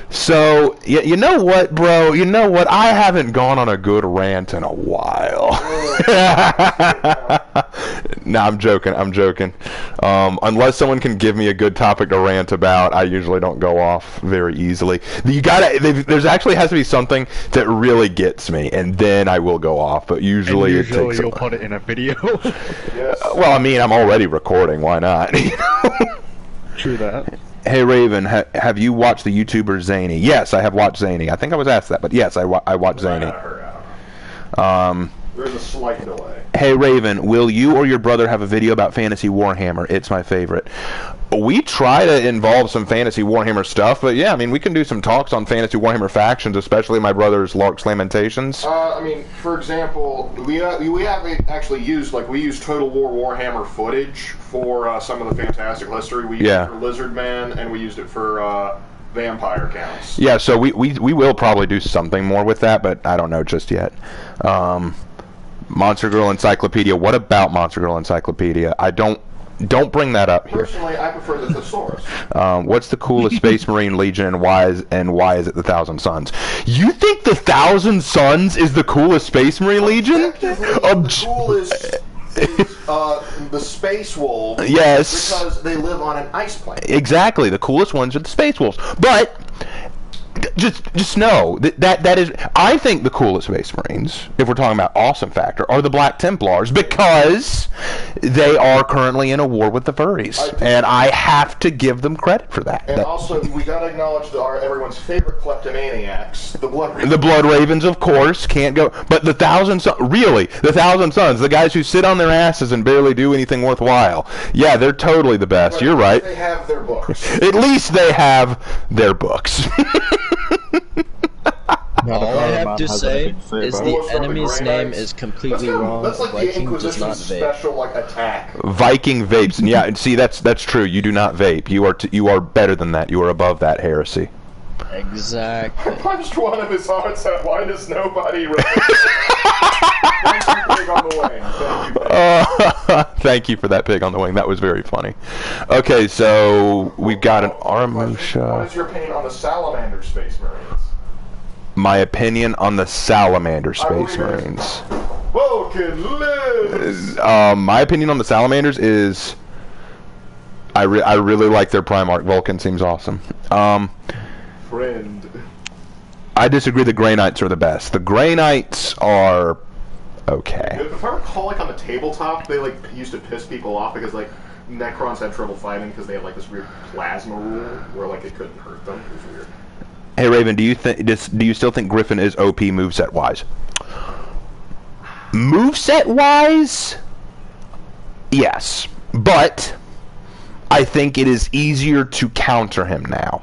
So, you know what, bro? You know what? I haven't gone on a good rant in a while. Nah, I'm joking. I'm joking. Unless someone can give me a good topic to rant about, I usually don't go off very easily. There's actually has to be something that really gets me, and then I will go off. But usually it takes. You'll put it in a video. Yes. Well, I mean, I'm already recording. Why not? True that. Hey Raven, have you watched the YouTuber Zany? Yes, I have watched Zany. I think I was asked that, but yes, I watched Zany. There's a slight delay. Hey Raven, will you or your brother have a video about Fantasy Warhammer? It's my favorite. We try to involve some Fantasy Warhammer stuff, but yeah, I mean, we can do some talks on Fantasy Warhammer factions, especially my brother's Lark's Lamentations. I mean, for example, we haven't actually used, like, we use Total War Warhammer footage for some of the Fantastical History. We used it for Lizardman, and we used it for vampire counts. Yeah, so we will probably do something more with that, but I don't know just yet. Monster Girl Encyclopedia. What about Monster Girl Encyclopedia? I don't bring that up here. Personally, I prefer the Thesaurus. What's the coolest Space Marine Legion, and why is it the Thousand Suns? You think the Thousand Suns is the coolest Space Marine Legion? The coolest is the Space Wolves. Yes. Because they live on an ice planet. Exactly. The coolest ones are the Space Wolves. But Just know that is, I think the coolest Space Marines, if we're talking about awesome factor, are the Black Templars, because they are currently in a war with the furries, and I have to give them credit for that. And also, we gotta acknowledge everyone's favorite kleptomaniacs, the Blood Ravens. The Blood Ravens, of course, can't go, but the Thousand Sons, the guys who sit on their asses and barely do anything worthwhile. Yeah, they're totally the best. But you're right. They have their books. At least they have their books. All I have to say is the What's from enemy's Grey name Knights? is completely wrong. That's like the Viking does not Inquisition's vape. special like attack. Viking vapes, and yeah, and see that's true. You do not vape. You are better than that. You are above that heresy. Exactly. I punched one of his hearts out. Why does nobody remember? Thank you, Pig on the Wing. Thank you, Pig. Thank you for that, Pig on the Wing. That was very funny. Okay, so we've got an What Armusha. is your opinion on the Salamander Space Marines? My opinion on the Salamander Space believe it is. Marines. Vulcan lives! My opinion on the Salamanders is I really like their Primarch. Vulcan seems awesome. Friend. I disagree. The Grey Knights are the best. The Grey Knights are okay. If I recall, like on the tabletop, they like used to piss people off because like Necrons had trouble fighting because they had like this weird plasma rule where like it couldn't hurt them. It was weird. Hey Raven, do you still think Griffin is OP moveset wise? Moveset wise, yes, but I think it is easier to counter him now.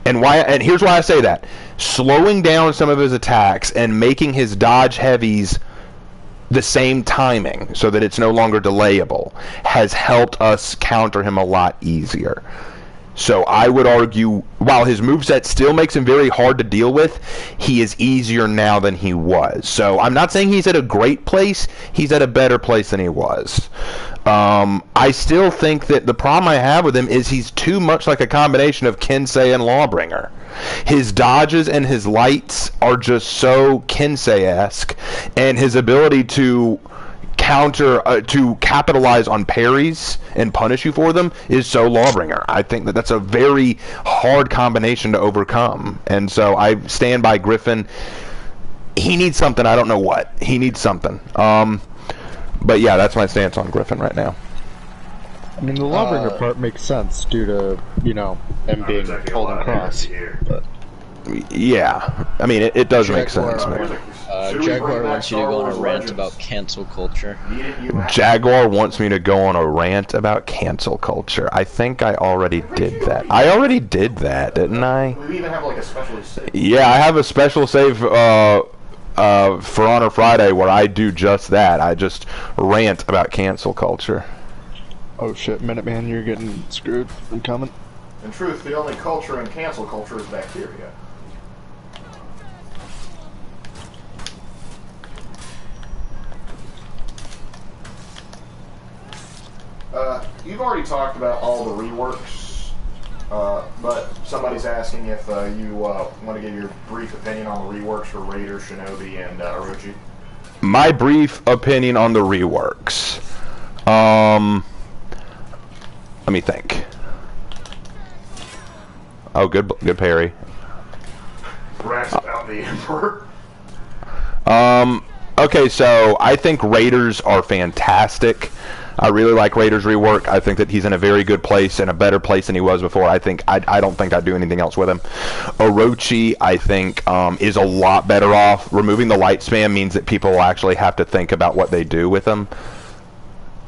And why? And here's why I say that: slowing down some of his attacks and making his dodge heavies the same timing so that it's no longer delayable has helped us counter him a lot easier. So I would argue, while his moveset still makes him very hard to deal with, he is easier now than he was. So I'm not saying he's at a great place, he's at a better place than he was. I still think that the problem I have with him is he's too much like a combination of Kinsey and Lawbringer. His dodges and his lights are just so Kinsey-esque, and his ability to to capitalize on parries and punish you for them is so Lawbringer. I think that that's a very hard combination to overcome, and so I stand by Griffin. He needs something. I don't know what. He needs something. But yeah, that's my stance on Griffin right now. I mean, the Lawbringer part makes sense due to, you know, him being Golden Cross. But Yeah, I mean, it does make sense, man. Jaguar wants you to go on a rant about cancel culture. Jaguar wants me to go on a rant about cancel culture. I think I already did that. I already did that, didn't I? We even have like a special save. Yeah, I have a special save for Honor Friday where I do just that. I just rant about cancel culture. oh shit, Minuteman, you're getting screwed. I'm coming. In truth, the only culture in cancel culture is bacteria. You've already talked about all the reworks, but somebody's asking if you want to give your brief opinion on the reworks for Raider, Shinobi, and Orochi. My brief opinion on the reworks. Let me think. Oh, good parry. Rats about the Emperor. Okay, so I think Raiders are fantastic. I really like Raiders rework. I think that he's in a very good place, and a better place than he was before. I don't think I'd do anything else with him. Orochi, I think, is a lot better off. Removing the light spam means that people will actually have to think about what they do with him.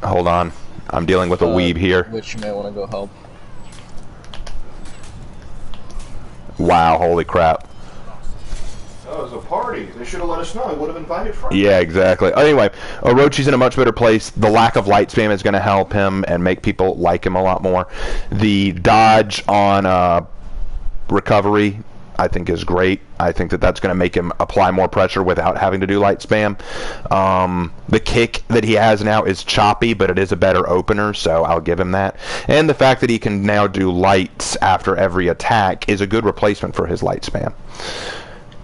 Hold on. I'm dealing with a weeb here. Which you may want to go help. Wow, holy crap. Oh, it was a party. They should have let us know. We would have invited friends. Yeah, exactly. Anyway, Orochi's in a much better place. The lack of light spam is going to help him and make people like him a lot more. The dodge on recovery, I think, is great. I think that that's going to make him apply more pressure without having to do light spam. The kick that he has now is choppy, but it is a better opener, so I'll give him that. And the fact that he can now do lights after every attack is a good replacement for his light spam.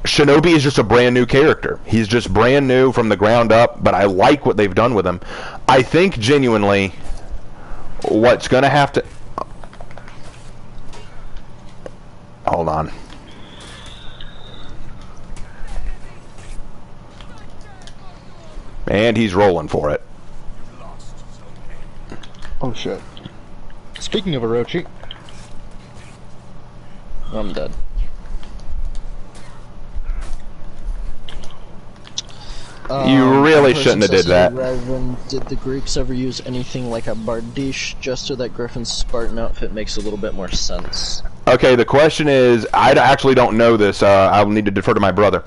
Shinobi is just a brand new character. He's just brand new from the ground up, but I like what they've done with him. I think genuinely what's going to have to... Hold on. And he's rolling for it. Oh shit. Speaking of Orochi, I'm dead. You really shouldn't have did that. Reverend, did the Greeks ever use anything like a bardiche just so that Griffin's Spartan outfit makes a little bit more sense? Okay, the question is, I actually don't know this. I'll need to defer to my brother.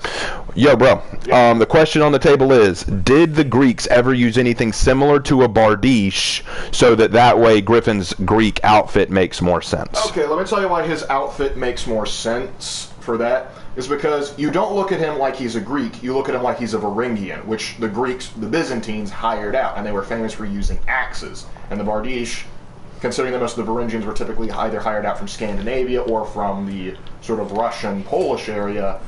Yo, bro. The question on the table is, did the Greeks ever use anything similar to a bardiche so that way Griffin's Greek outfit makes more sense? Okay, let me tell you why his outfit makes more sense for that. Is because you don't look at him like he's a Greek, you look at him like he's a Varangian, which the Greeks, the Byzantines, hired out, and they were famous for using axes. And the bardiche, considering that most of the Varangians were typically either hired out from Scandinavia or from the sort of Russian, Polish area,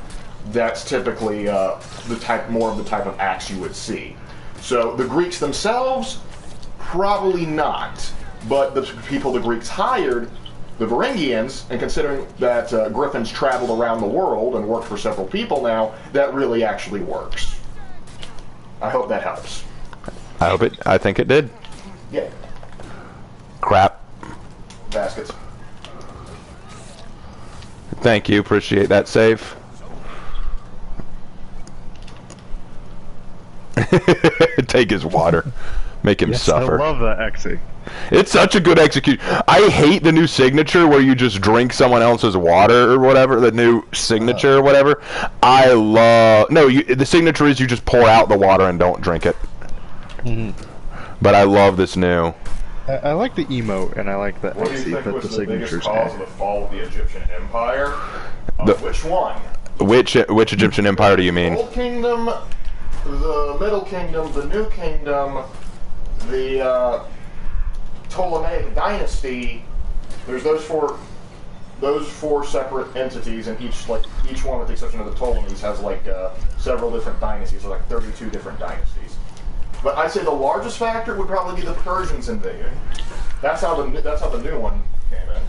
that's typically more of the type of axe you would see. So the Greeks themselves, probably not. But the people the Greeks hired, the Varangians, and considering that Griffins traveled around the world and worked for several people now, that really actually works. I hope that helps. I think it did. Yeah. Crap. Baskets. Thank you, appreciate that save. Take his water. Make him suffer. I love that Exy. It's such a good execution. I hate the new signature where you just drink someone else's water or whatever. The new signature or whatever. I love... No, the signature is you just pour out the water and don't drink it. But I love this new... I like the emote and I like the What do you Exy think that was the the biggest signatures cause have. of the fall of the Egyptian Empire? Which one? Which Egyptian empire do you mean? Old Kingdom, the Middle Kingdom, the New Kingdom, the Ptolemaic Dynasty. There's those four separate entities, and each one, with the exception of the Ptolemies, has several different dynasties, so 32 different dynasties. But I'd say the largest factor would probably be the Persians invading. That's how the new one came in.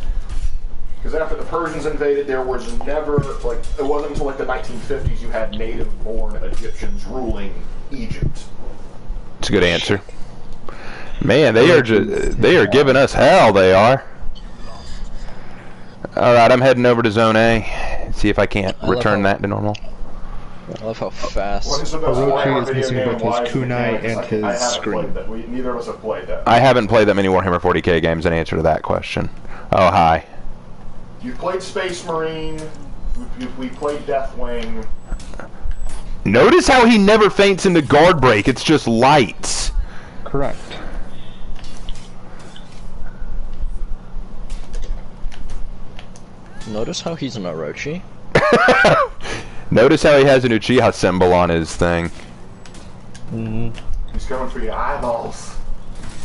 Because after the Persians invaded, there was never, it wasn't until the 1950s you had native-born Egyptians ruling Egypt. It's a good answer. Man, they are giving us hell, they are. Alright, I'm heading over to Zone A. See if I can't return that to normal. I love how fast. What is the best Warhammer Orochi is video missing game both his wise kunai mechanics? and I his haven't screen. played that. Neither of us have played that. I haven't played that many Warhammer 40k games in answer to that question. Oh, hi. You've played Space Marine. We played Deathwing. Notice how he never faints into guard break. It's just lights. Correct. Notice how he's an Orochi. Notice how he has an Uchiha symbol on his thing. He's coming for your eyeballs.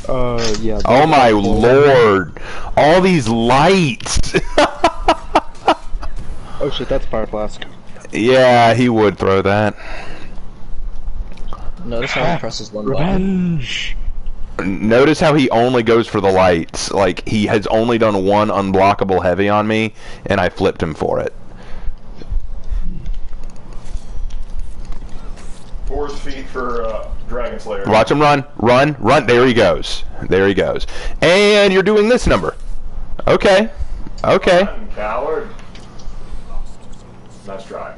Yeah. Oh my lord. All these lights. Oh shit, that's Fire Flask. Yeah, he would throw that. Notice how he presses one button. Revenge! Notice how he only goes for the lights. Like, he has only done one unblockable heavy on me, and I flipped him for it. Force feet for Dragon Slayer. Watch him run. Run. Run. There he goes. There he goes. And you're doing this number. Okay. Okay. Run, coward. Nice try.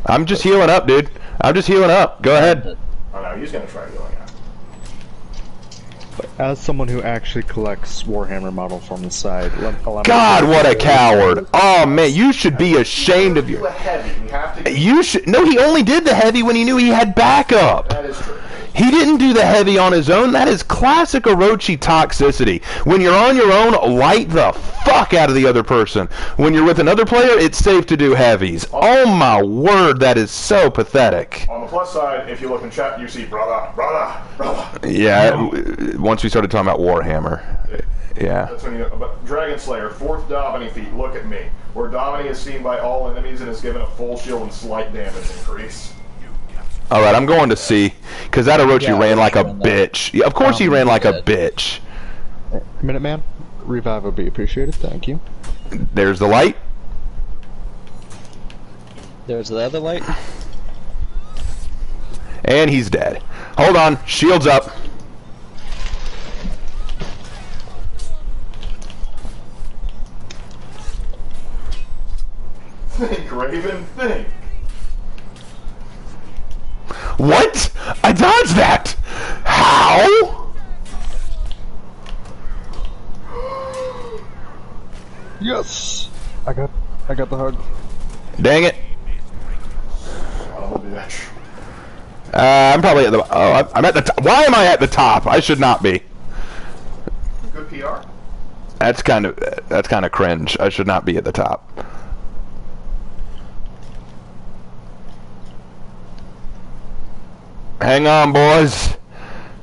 I'm just healing up, dude. I'm just healing up. Go ahead. Oh no, he's gonna try going out. As someone who actually collects Warhammer models on the side, allow me God, to- what a coward. Oh, man, you should be ashamed of Do you. a heavy. You have to. You should. No, he only did the heavy when he knew he had backup. That is true. He didn't do the heavy on his own. That is classic Orochi toxicity. When you're on your own, light the fuck out of the other person. When you're with another player, it's safe to do heavies. Oh my word, that is so pathetic. On the plus side, if you look in chat, you see brother. Yeah, once we started talking about Warhammer. Yeah. That's when you know. But Dragon Slayer, 4th Domini feat, look at me. Where Domini is seen by all enemies and is given a full shield and slight damage increase. Alright, I'm going to see. Because that Orochi ran like a bitch. Yeah, of course he ran like a bitch. Minuteman, revive would be appreciated, thank you. There's the light. There's the other light. And he's dead. Hold on. Shields up. Think, Raven, think. What? I dodged that! How? Yes! I got the hug. Dang it. Oh, bitch. I'm probably at the... Oh, I'm at the top. Why am I at the top? I should not be. Good PR. That's kind of cringe. I should not be at the top. Hang on, boys.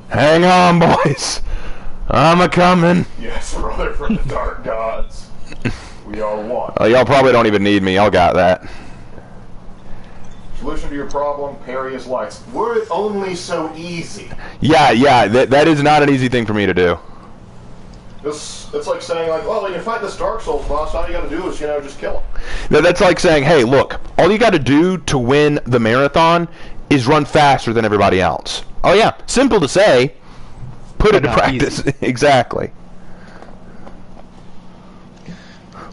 Hang on, boys. I'm a-coming. Yes, brother from the dark gods. We are one. Oh, y'all probably don't even need me. Y'all got that. Solution to your problem, parry his lights. Were it only so easy. Yeah, that is not an easy thing for me to do. It's like saying, like, well, when you fight this Dark Souls boss, all you gotta do is, just kill him. That's like saying, hey, look, all you gotta do to win the marathon is run faster than everybody else. Oh yeah, simple to say, put it to practice. Exactly.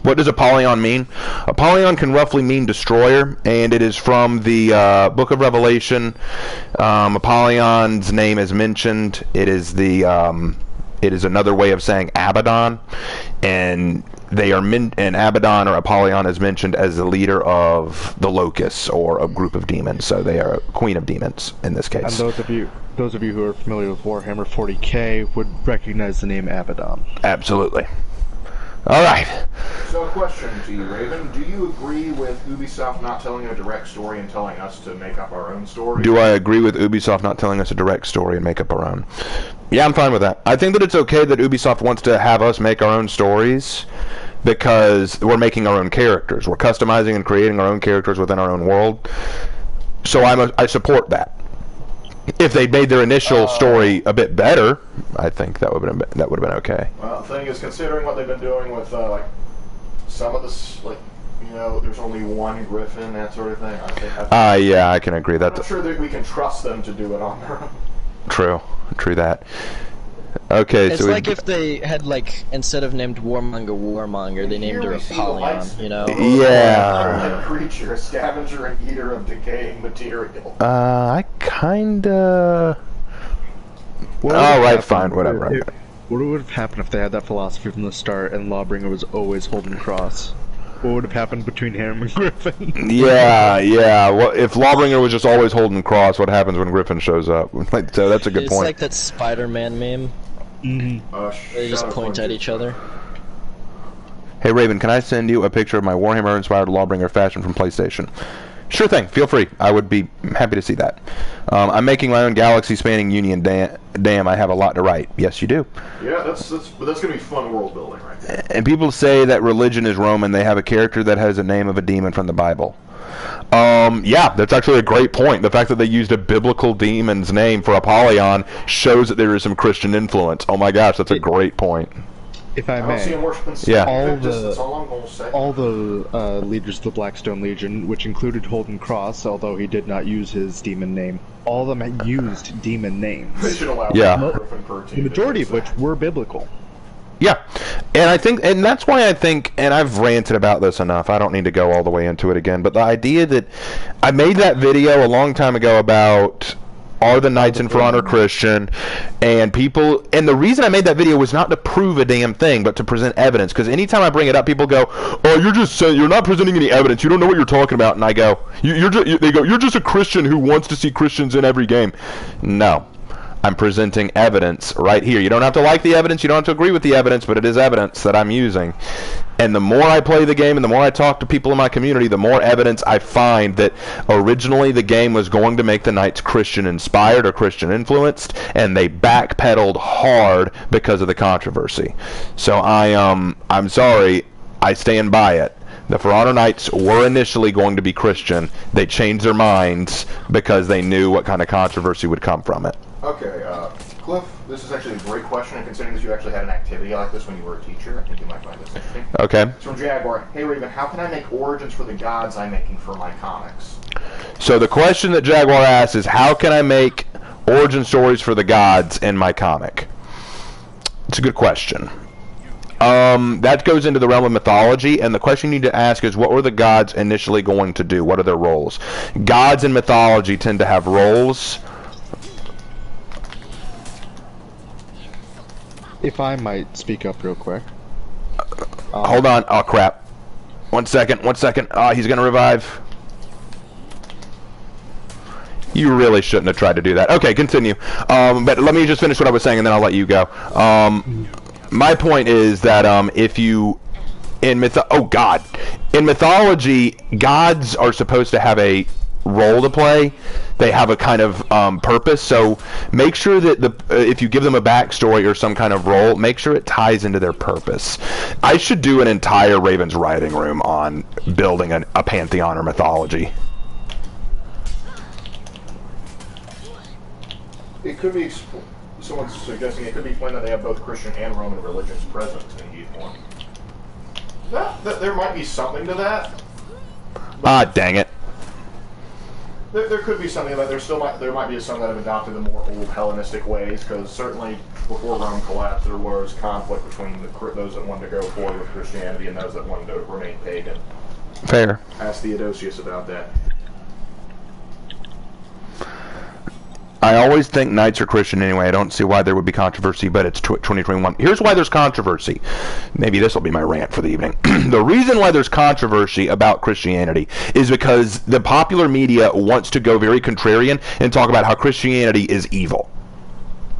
What does Apollyon mean? Apollyon can roughly mean destroyer, and it is from the Book of Revelation. Apollyon's name is mentioned. It is another way of saying Abaddon, and and Abaddon or Apollyon is mentioned as the leader of the locusts or a group of demons. So they are a queen of demons in this case. And those of you who are familiar with Warhammer 40k would recognize the name Abaddon. Absolutely. All right. So, question to you, Raven. Do you agree with Ubisoft not telling a direct story and telling us to make up our own story? Do I agree with Ubisoft not telling us a direct story and make up our own? Yeah, I'm fine with that. I think that it's okay that Ubisoft wants to have us make our own stories because we're making our own characters. We're customizing and creating our own characters within our own world. So I support that. If they made their initial story a bit better, I think that would have been okay. Well, the thing is, considering what they've been doing with some of this, there's only one Griffin, that sort of thing. Yeah, I can agree. I'm not sure that we can trust them to do it on their own. True that. Okay, it's so like if they had instead of named Warmonger, they named her Apollyon. Yeah. Creature, a scavenger and eater of decaying material. I kinda. All right, fine, whatever. What would have happened if they had that philosophy from the start and Lawbringer was always holding cross? What would have happened between him and Griffin? Yeah. Well, if Lawbringer was just always holding cross, what happens when Griffin shows up? So that's a good point. It's like that Spider-Man meme. Mm-hmm. They just point at each other. Hey Raven, can I send you a picture of my Warhammer-inspired Lawbringer fashion from PlayStation? Sure thing. Feel free. I would be happy to see that. I'm making my own galaxy-spanning Union. Damn, I have a lot to write. Yes, you do. Yeah, that's gonna be fun world building right there. And people say that religion is Roman. They have a character that has a name of a demon from the Bible. Yeah, that's actually a great point. The fact that they used a biblical demon's name for Apollyon shows that there is some Christian influence. Oh my gosh, that's a great point. If I may, yeah. all the leaders of the Blackstone Legion, which included Holden Cross, although he did not use his demon name, all of them used demon names. Yeah. The majority of which were biblical. Yeah, and that's why I think, and I've ranted about this enough, I don't need to go all the way into it again, but the idea that I made that video a long time ago about are the Knights in For Honor Christian, and the reason I made that video was not to prove a damn thing, but to present evidence, because anytime I bring it up, people go, oh, you're not presenting any evidence, you don't know what you're talking about, and I go, you're just a Christian who wants to see Christians in every game. No. I'm presenting evidence right here. You don't have to like the evidence, you don't have to agree with the evidence, but it is evidence that I'm using. And the more I play the game and the more I talk to people in my community, the more evidence I find that originally the game was going to make the Knights Christian inspired or Christian influenced, and they backpedaled hard because of the controversy. So I'm sorry, I stand by it. The For Honor Knights were initially going to be Christian. They changed their minds because they knew what kind of controversy would come from it. Okay, Cliff, this is actually a great question, and considering that you actually had an activity like this when you were a teacher, I think you might find this interesting. Okay. It's from Jaguar. Hey Raven, how can I make origins for the gods I'm making for my comics? So the question that Jaguar asks is, how can I make origin stories for the gods in my comic? It's a good question. That goes into the realm of mythology, and the question you need to ask is, what were the gods initially going to do? What are their roles? Gods in mythology tend to have roles. If I might speak up real quick. Hold on. Oh, crap. 1 second. 1 second. He's going to revive. You really shouldn't have tried to do that. Okay, continue. But let me just finish what I was saying, and then I'll let you go. My point is that if you... in mythology, gods are supposed to have a role to play. They have a kind of purpose, so make sure that if you give them a backstory or some kind of role, make sure it ties into their purpose. I should do an entire Raven's writing room on building a pantheon or mythology. It could be, someone's suggesting it could be explained that they have both Christian and Roman religions present in Heath 1. There might be something to that. Dang it. There could be something that there might be some that have adopted the more old Hellenistic ways, because certainly before Rome collapsed, there was conflict between those that wanted to go forward with Christianity and those that wanted to remain pagan. Fair. Ask Theodosius about that. I always think knights are Christian anyway. I don't see why there would be controversy, but it's 2021. Here's why there's controversy. Maybe this will be my rant for the evening. The reason why there's controversy about Christianity is because the popular media wants to go very contrarian and talk about how Christianity is evil.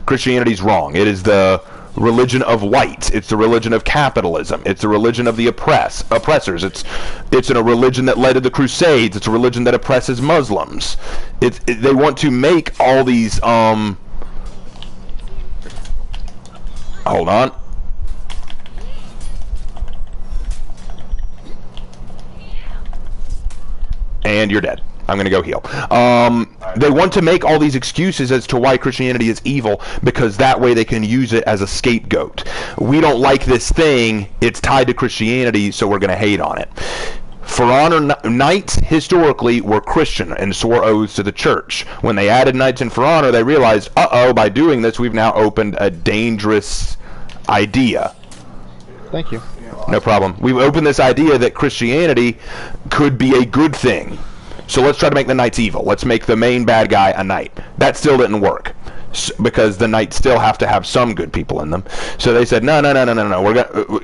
Christianity's wrong. It is the religion of whites. It's the religion of capitalism. It's the religion of the oppressors. It's a religion that led to the Crusades. It's a religion that oppresses Muslims. They want to make all these hold on. And you're dead. I'm going to go heal. They want to make all these excuses as to why Christianity is evil, because that way they can use it as a scapegoat. We don't like this thing, it's tied to Christianity, so we're going to hate on it. For Honor, knights historically were Christian and swore oaths to the church. When they added knights in For Honor, they realized, by doing this, we've now opened a dangerous idea. Thank you. No problem. We've opened this idea that Christianity could be a good thing. So let's try to make the knights evil. Let's make the main bad guy a knight. That still didn't work, because the knights still have to have some good people in them. So they said, no.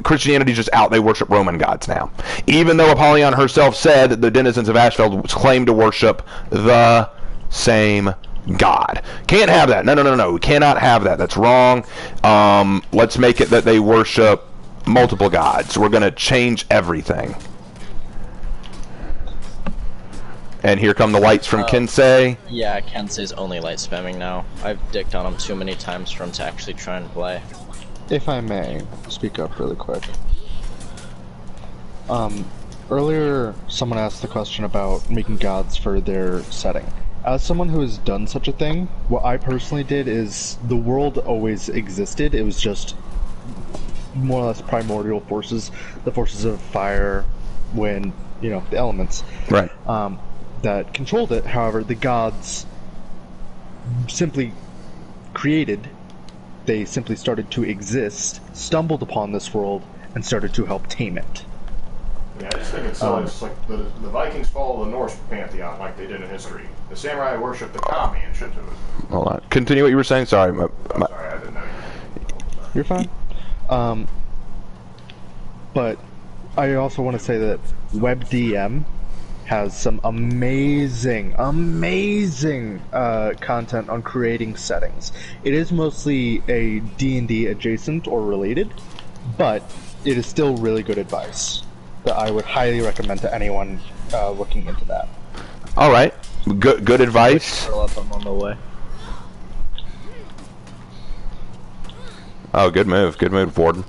Christianity's just out. They worship Roman gods now. Even though Apollyon herself said that the denizens of Ashfeld claim to worship the same God. Can't have that. No. We cannot have that. That's wrong. Let's make it that they worship multiple gods. We're going to change everything. And here come the lights from Kensei. Yeah, Kensei's only light spamming now. I've dicked on him too many times for him to actually try and play. If I may speak up really quick. Earlier someone asked the question about making gods for their setting. As someone who has done such a thing, what I personally did is the world always existed. It was just more or less primordial forces, the forces of fire, wind, the elements. Right. That controlled it. However, the gods simply created, they simply started to exist, stumbled upon this world, and started to help tame it. Yeah, I just think it's silly. It's like the Vikings follow the Norse pantheon like they did in history. The samurai worship the kami and shit to it. Hold on. Continue what you were saying. Sorry. Sorry, I didn't know you. You're fine. But I also want to say that WebDM has some amazing content on creating settings. It is mostly a D&D adjacent or related, but it is still really good advice that I would highly recommend to anyone looking into that. All right, good advice. I'm on the way. Oh, good move, Warden.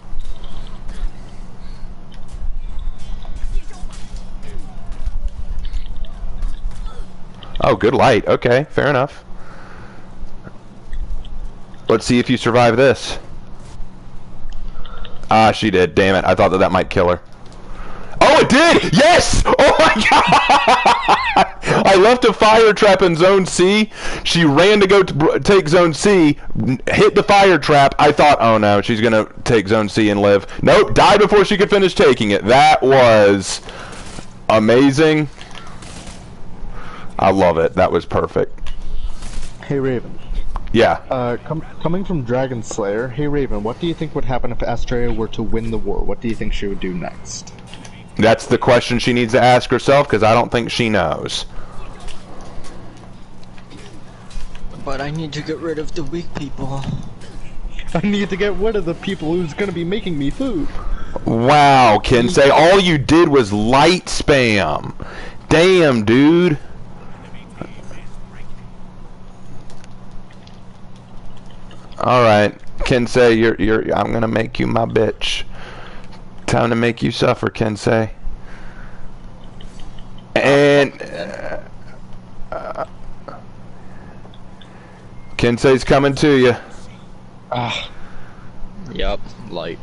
Oh, good light. Okay, fair enough. Let's see if you survive this. Ah, she did. Damn it. I thought that might kill her. Oh, it did! Yes! Oh my god! I left a fire trap in Zone C. She ran to go take Zone C, hit the fire trap. I thought, oh no, she's gonna take Zone C and live. Nope, died before she could finish taking it. That was amazing. I love it. That was perfect. Hey, Raven. Yeah. Coming from Dragon Slayer, hey Raven, what do you think would happen if Astrea were to win the war? What do you think she would do next? That's the question she needs to ask herself, because I don't think she knows. But I need to get rid of the weak people. I need to get rid of the people who's gonna be making me food. Wow, Kensei, all you did was light spam. Damn, dude. Alright, Kensei, I'm gonna make you my bitch. Time to make you suffer, Kensei. And Kensei's coming to you. Yup, light.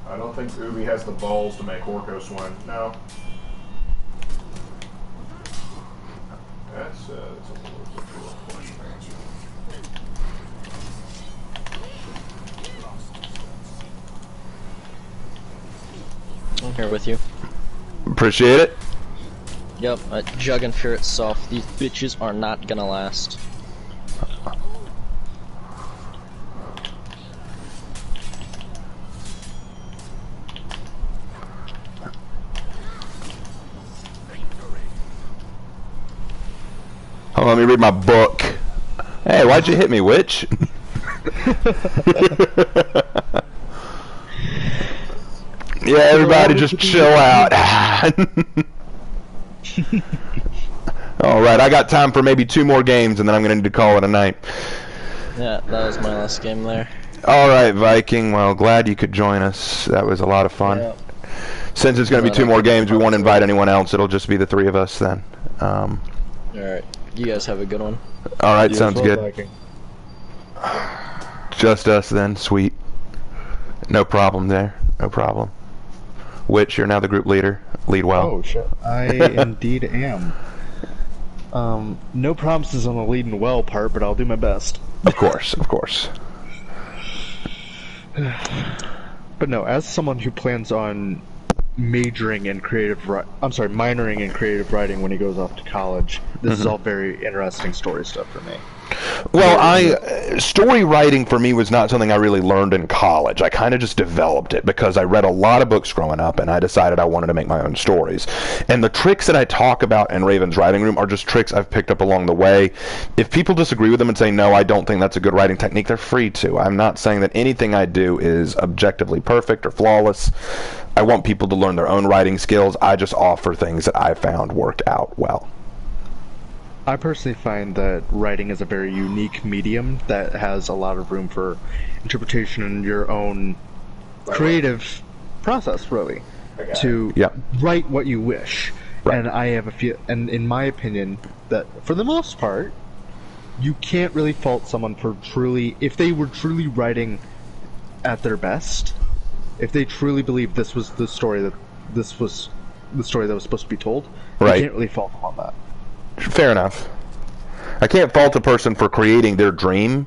I don't think Ubi has the balls to make Orcos win. No. That's a little question to answer. I'm here with you. Appreciate it. Yep, Jug and Fear itself. These bitches are not gonna last. Oh, let me read my book. Hey, why'd you hit me, witch? Yeah, everybody just chill out. Alright, I got time for maybe 2 more games and then I'm going to need to call it a night. Yeah, that was my last game there. Alright, Viking, well, glad you could join us. That was a lot of fun. Yeah. Since it's going to be 2 more games, we won't invite anyone else. It'll just be the 3 of us then. Alright, you guys have a good one. Alright, sounds good. Viking. Just us then, sweet. No problem there, no problem. Witch, you're now the group leader. Lead well. Oh shit. I indeed am. No promises on the leading well part, but I'll do my best. Of course, of course. But no, as someone who plans on minoring in creative writing when he goes off to college, this is all very interesting story stuff for me. Well, story writing for me was not something I really learned in college. I kind of just developed it because I read a lot of books growing up and I decided I wanted to make my own stories. And the tricks that I talk about in Raven's Writing Room are just tricks I've picked up along the way. If people disagree with them and say, no, I don't think that's a good writing technique, they're free to. I'm not saying that anything I do is objectively perfect or flawless. I want people to learn their own writing skills. I just offer things that I found worked out well. I personally find that writing is a very unique medium that has a lot of room for interpretation in your own creative process, really, to write what you wish. Right. And I have and in my opinion, that for the most part, you can't really fault someone for if they were truly writing at their best, if they truly believed this was the story that was supposed to be told, you can't really fault them on that. Fair enough. I can't fault a person for creating their dream.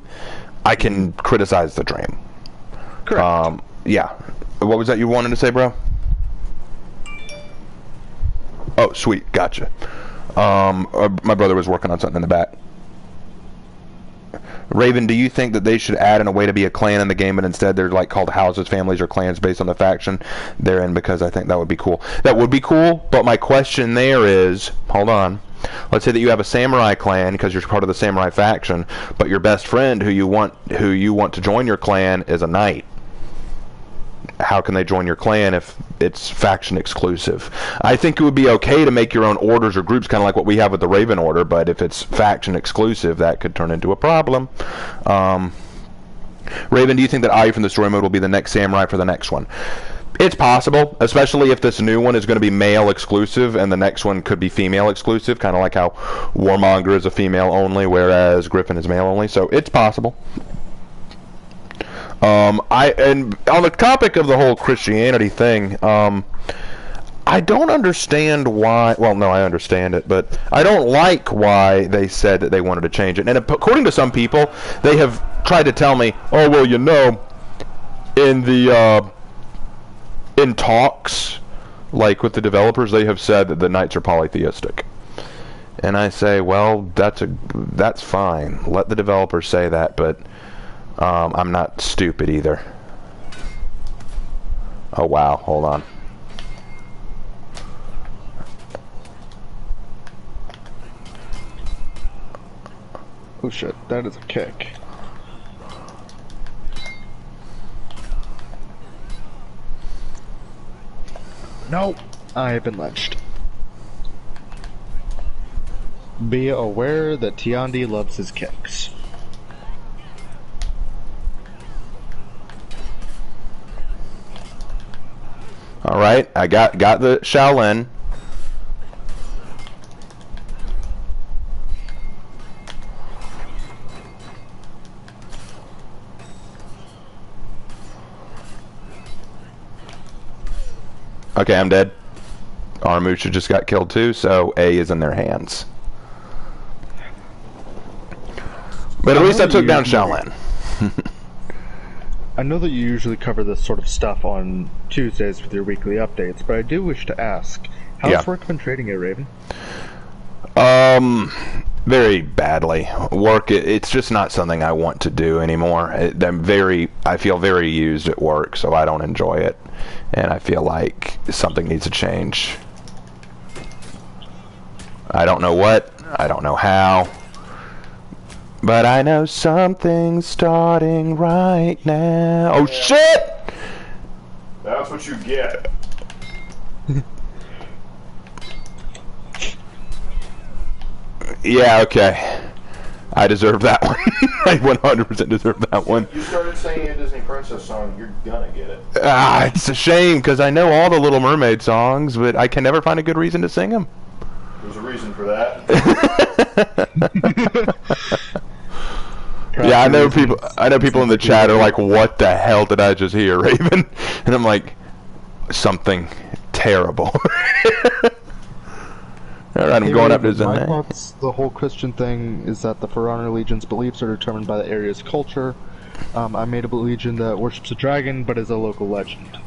I can criticize the dream. Correct. Yeah. What was that you wanted to say, bro? Oh, sweet. Gotcha. My brother was working on something in the back. Raven, do you think that they should add in a way to be a clan in the game, but instead they're like called houses, families, or clans based on the faction they're in? Because I think that would be cool. That would be cool, but my question there is, hold on. Let's say that you have a samurai clan because you're part of the samurai faction, but your best friend who you want to join your clan is a knight. How can they join your clan if it's faction exclusive? I think it would be okay to make your own orders or groups, kind of like what we have with the Raven Order, but if it's faction exclusive, that could turn into a problem. Raven, do you think that Ai from the story mode will be the next samurai for the next one? It's possible, especially if this new one is going to be male exclusive and the next one could be female exclusive, kind of like how Warmonger is a female only, whereas Griffin is male only. So it's possible. And on the topic of the whole Christianity thing, I don't understand why. Well, no, I understand it, but I don't like why they said that they wanted to change it. And according to some people, they have tried to tell me, oh, well, you know, in talks, like with the developers, they have said that the knights are polytheistic. And I say, well, that's fine. Let the developers say that, but I'm not stupid either. Oh, wow, hold on. Oh shit, that is a kick. No! I have been lynched. Be aware that Tiandi loves his kicks. Alright, I got the Shaolin. Okay, I'm dead. Aramusha just got killed too, so A is in their hands. But at least I took down Shaolin. I know that you usually cover this sort of stuff on Tuesdays with your weekly updates, but I do wish to ask, how's work been treating you, Raven? Very badly. Work, it's just not something I want to do anymore. I feel very used at work, so I don't enjoy it. And I feel like something needs to change. I don't know what, I don't know how, but I know something's starting right now. Oh shit! That's what you get. Yeah, okay. I deserve that one. I 100% deserve that one. You started singing a Disney Princess song, you're gonna get it. It's a shame, because I know all the Little Mermaid songs, but I can never find a good reason to sing them. There's a reason for that. Yeah, I know people in the chat are like, what the hell did I just hear, Raven? And I'm like, something terrible. Alright, I'm going up to my thoughts, the whole Christian thing is that the For Honor Legion's beliefs are determined by the area's culture. I made a legion that worships a dragon, but is a local legend.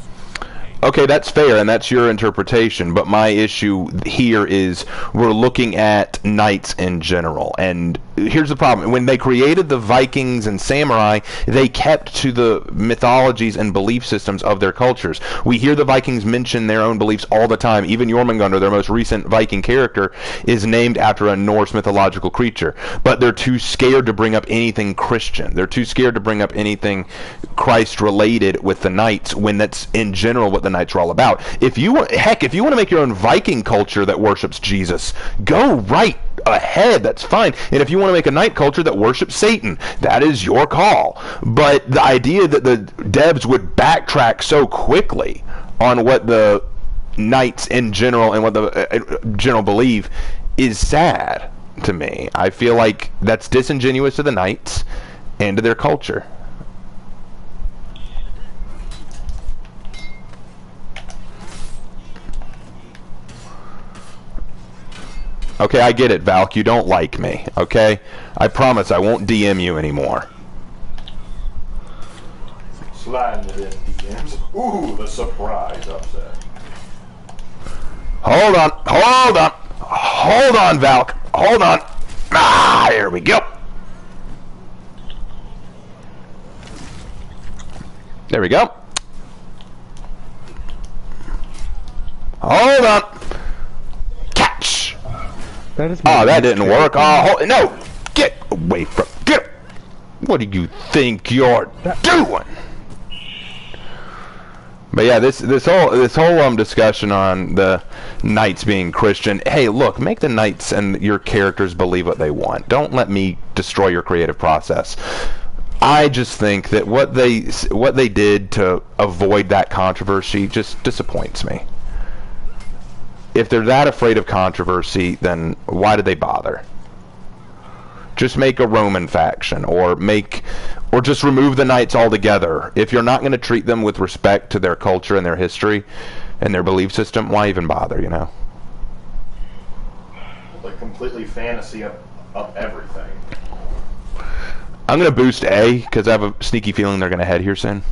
Okay, that's fair, and that's your interpretation, but my issue here is we're looking at knights in general, and here's the problem. When they created the Vikings and samurai, they kept to the mythologies and belief systems of their cultures. We hear the Vikings mention their own beliefs all the time. Even Jormungandr, their most recent Viking character, is named after a Norse mythological creature, but they're too scared to bring up anything Christian. They're too scared to bring up anything Christ-related with the knights, when that's in general what the knights are all about. If you want to make your own Viking culture that worships Jesus, go right ahead, that's fine. And if you want to make a knight culture that worships Satan, that is your call. But the idea that the devs would backtrack so quickly on what the knights in general and what the general believe is sad to me. I feel like that's disingenuous to the knights and to their culture. Okay, I get it, Valk. You don't like me, okay? I promise I won't DM you anymore. Sliding it in DMs. Ooh, the surprise upset. Hold on, hold on, hold on, Valk. Hold on. Ah, here we go. There we go. Hold on. Catch. That didn't work. Oh, no. Get away from. Get. What do you think you're doing? But yeah, this whole discussion on the knights being Christian. Hey, look, make the knights and your characters believe what they want. Don't let me destroy your creative process. I just think that what they did to avoid that controversy just disappoints me. If they're that afraid of controversy, then why did they bother? Just make a Roman faction, or just remove the knights altogether. If you're not going to treat them with respect to their culture and their history and their belief system, why even bother, you know? Like completely fantasy up everything. I'm going to boost A, because I have a sneaky feeling they're going to head here soon.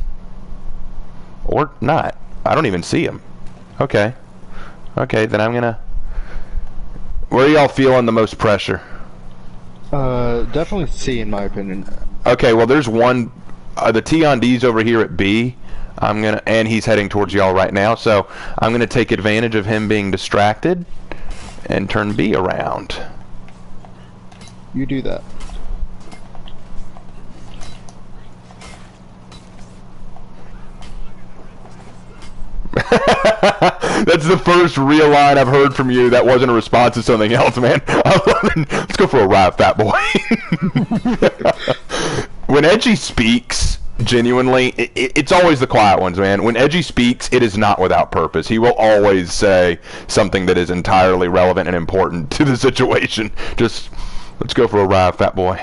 Or not. I don't even see them. Okay. Okay, then I'm going to... Where are y'all feeling the most pressure? Definitely C in my opinion. Okay, well there's one... the T on D's over here at B. And he's heading towards y'all right now, so I'm going to take advantage of him being distracted and turn B around. You do that. That's the first real line I've heard from you that wasn't a response to something else, man. Let's go for a ride, fat boy. When Edgy speaks, genuinely, it's always the quiet ones, man. When Edgy speaks, it is not without purpose. He will always say something that is entirely relevant and important to the situation. Just, let's go for a ride, fat boy.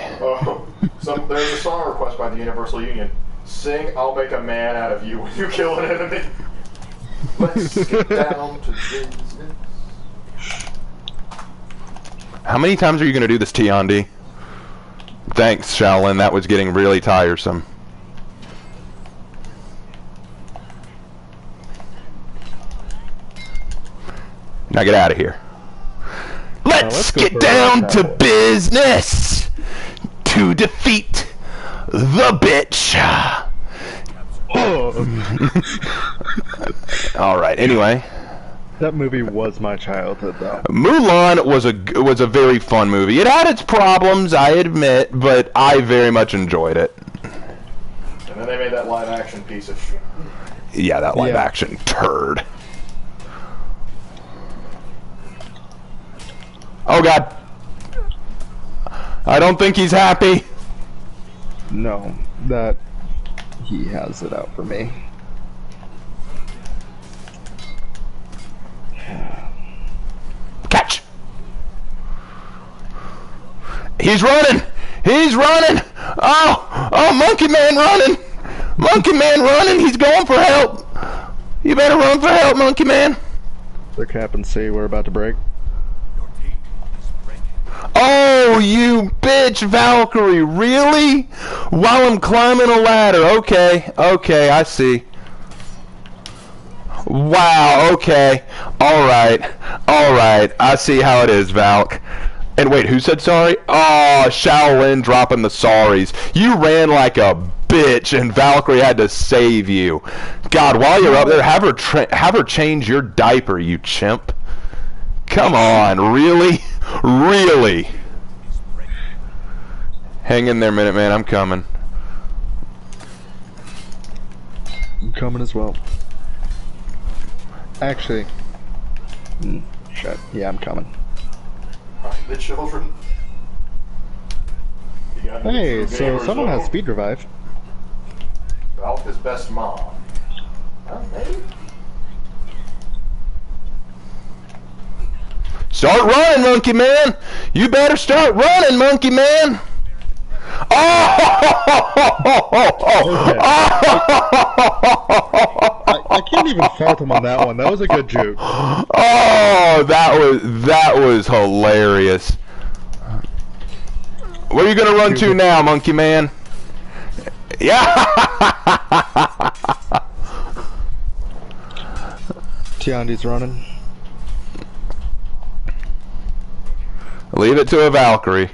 There's a song request by the Universal Union. Sing "I'll Make a Man Out of You" when you kill an enemy. Let's get down to business. How many times are you going to do this, T-on-D? Thanks, Shaolin. That was getting really tiresome. Now get out of here. Let's get down to business to defeat the bitch. All right. Anyway, that movie was my childhood, though. Mulan was a very fun movie. It had its problems, I admit, but I very much enjoyed it. And then they made that live-action piece of shit. Yeah, that live-action turd. Oh God! I don't think he's happy. No, that. He has it out for me. Catch! He's running! He's running! Oh, Monkey Man running! Monkey Man running! He's going for help! You better run for help, Monkey Man! They're capping C. We're about to break. Oh, you bitch, Valkyrie, really? While I'm climbing a ladder. Okay, I see. Wow, okay. Alright, I see how it is, Valk. And wait, who said sorry? Oh, Shaolin dropping the sorries. You ran like a bitch, and Valkyrie had to save you. God, while you're up there, have her change your diaper, you chimp. Come on, really? Really? Hang in there, Minuteman. I'm coming. I'm coming as well. Actually, shit. Yeah, I'm coming. The children. Hey, so someone has speed revive. Alpha's best mom. Maybe. Start running, Monkey Man! You better start running, Monkey Man! I can't even fault him on that one. That was a good joke. Oh, that was hilarious. Where are you gonna run to now, Monkey Man? Yeah. Tiandi's running. Leave it to a Valkyrie.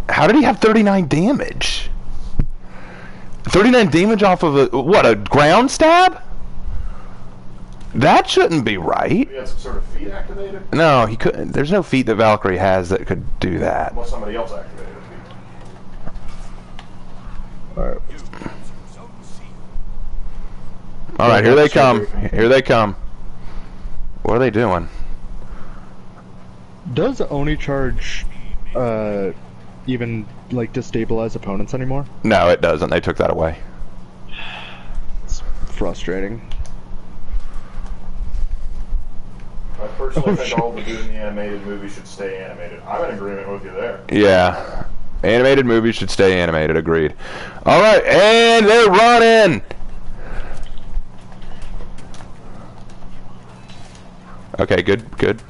How did he have 39 damage? 39 damage off of a ground stab? That shouldn't be right. He had some sort of feat activated? No, he couldn't. There's no feat that Valkyrie has that could do that. Unless somebody else activated a feat. Alright. Alright, here they come. Here they come. What are they doing? Does Oni charge even like destabilize opponents anymore? No, it doesn't. They took that away. It's frustrating. I personally think all the dude in the animated movie should stay animated. I'm in agreement with you there. Yeah. Animated movies should stay animated, agreed. Alright, and they're running! Okay, good, good.